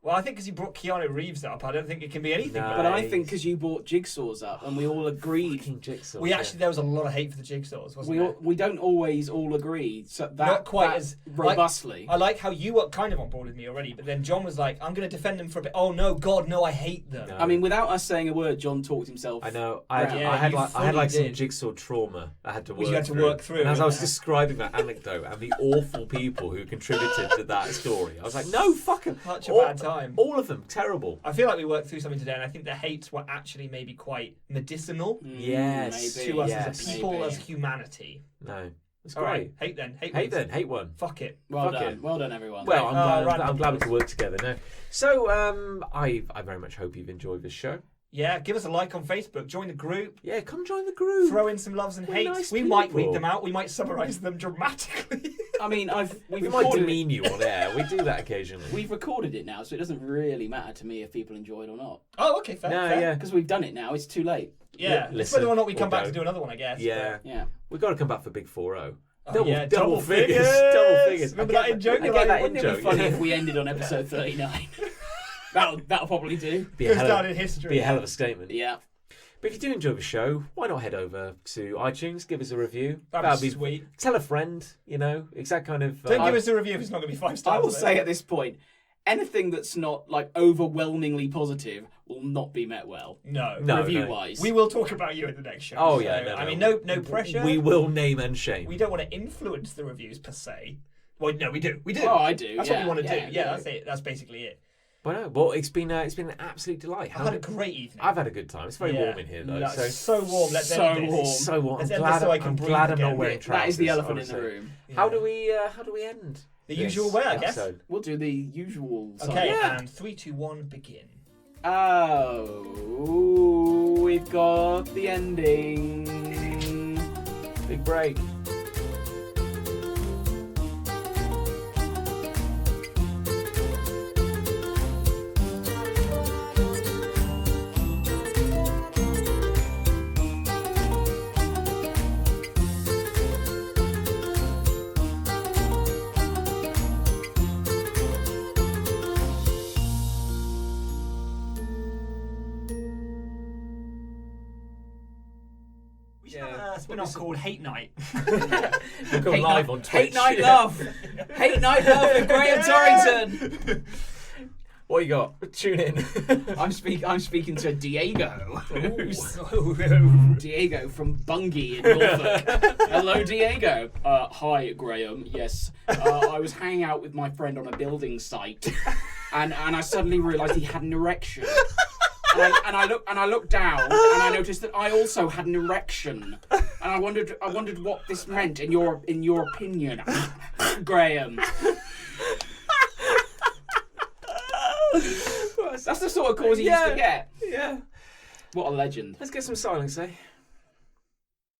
Well, I think because you brought Keanu Reeves up, I don't think it can be anything. No. but but I think because you bought jigsaws up, and we all agreed. Fucking jigsaw. we actually there was a lot of hate for the jigsaws, wasn't there? We don't always all agree. So that Not quite that as- robustly. I like how you were kind of on board with me already, but then John was like, "I'm going to defend them for a bit." Oh no, God, no, I hate them. No. I mean, without us saying a word, John talked himself. I know. I had, Yeah, I had you like fully some did. jigsaw trauma I had to Which work you had to through. work through, And as I was yeah. describing that anecdote and the awful people who contributed to that story, I was like, no, fucking Such a bad time. All of them, terrible. I feel like we worked through something today, and I think the hates were actually maybe quite medicinal Yes. maybe. to us yes, as a people, maybe. as humanity. No, it's All great. right, hate then, hate Hate wins. then, hate one. Fuck it. Well Fuck done. it. Well done, everyone. Well, I'm random glad we applause. can work together now. So, I very much hope you've enjoyed this show. Yeah, give us a like on Facebook, join the group, Yeah, come join the group. throw in some loves and We're hates. nice We might read people. them out. We might summarise them dramatically. I mean, we've We might recorded demean you on air. We do that occasionally. We've recorded it now, so it doesn't really matter to me if people enjoy it or not. Oh, okay, fair. No, fair. yeah. Because we've done it now. It's too late. Yeah, it's Listen whether or not we or come back to don't. do another one, I guess. Yeah, Yeah. we've got to come back for Big 4-0. Oh, yeah, double figures. Double figures. Remember that in joke? I get that in Wouldn't it be joke. funny if we ended on episode 39? that'll probably do. Be a Goes hell down of, in history. be a hell of a statement. Yeah. But if you do enjoy the show, why not head over to iTunes, give us a review. That'd be sweet. Tell a friend, you know, it's that kind of... Don't give us a review if it's not going to be 5 stars. I will though. say at this point, anything that's not like overwhelmingly positive will not be met well. No. No. Review-wise. We will talk about you in the next show. Oh, so, yeah, no, I no. mean, no pressure. We will name and shame. We don't want to influence the reviews per se. Well, no, we do. We do. Oh, I do. That's what yeah, we want to do. yeah, Yeah, that's it. That's basically it. Well, it's been an absolute delight. I've had a great evening. I've had a good time. It's very Yeah. warm in here, though. No, So so warm. Let's So end this. warm. it's so warm. Let's I'm end glad, this so I can I'm breathe glad I'm again. not wearing trousers. That is the elephant in honestly. the room. How Yeah. do we end? The this usual way, I guess. episode? We'll do the usual sign. Okay, Yeah. and 3, 2, 1, begin. Oh, we've got the ending. Big break. We should have spin-off called Hate Night. We'll go live on Twitch. Hate Night Love. Hate Night Love with Graham Torrington. What you got? Tune in. I'm speaking to Diego. Diego from Bungay in Norfolk. Hello, Diego. Hi, Graham. Yes, I was hanging out with my friend on a building site, and I suddenly realised he had an erection. And I looked down, and I noticed that I also had an erection, and I wondered what this meant in your opinion, Graham. That's the sort of calls he used to get. Yeah. What a legend. Let's get some silence, eh?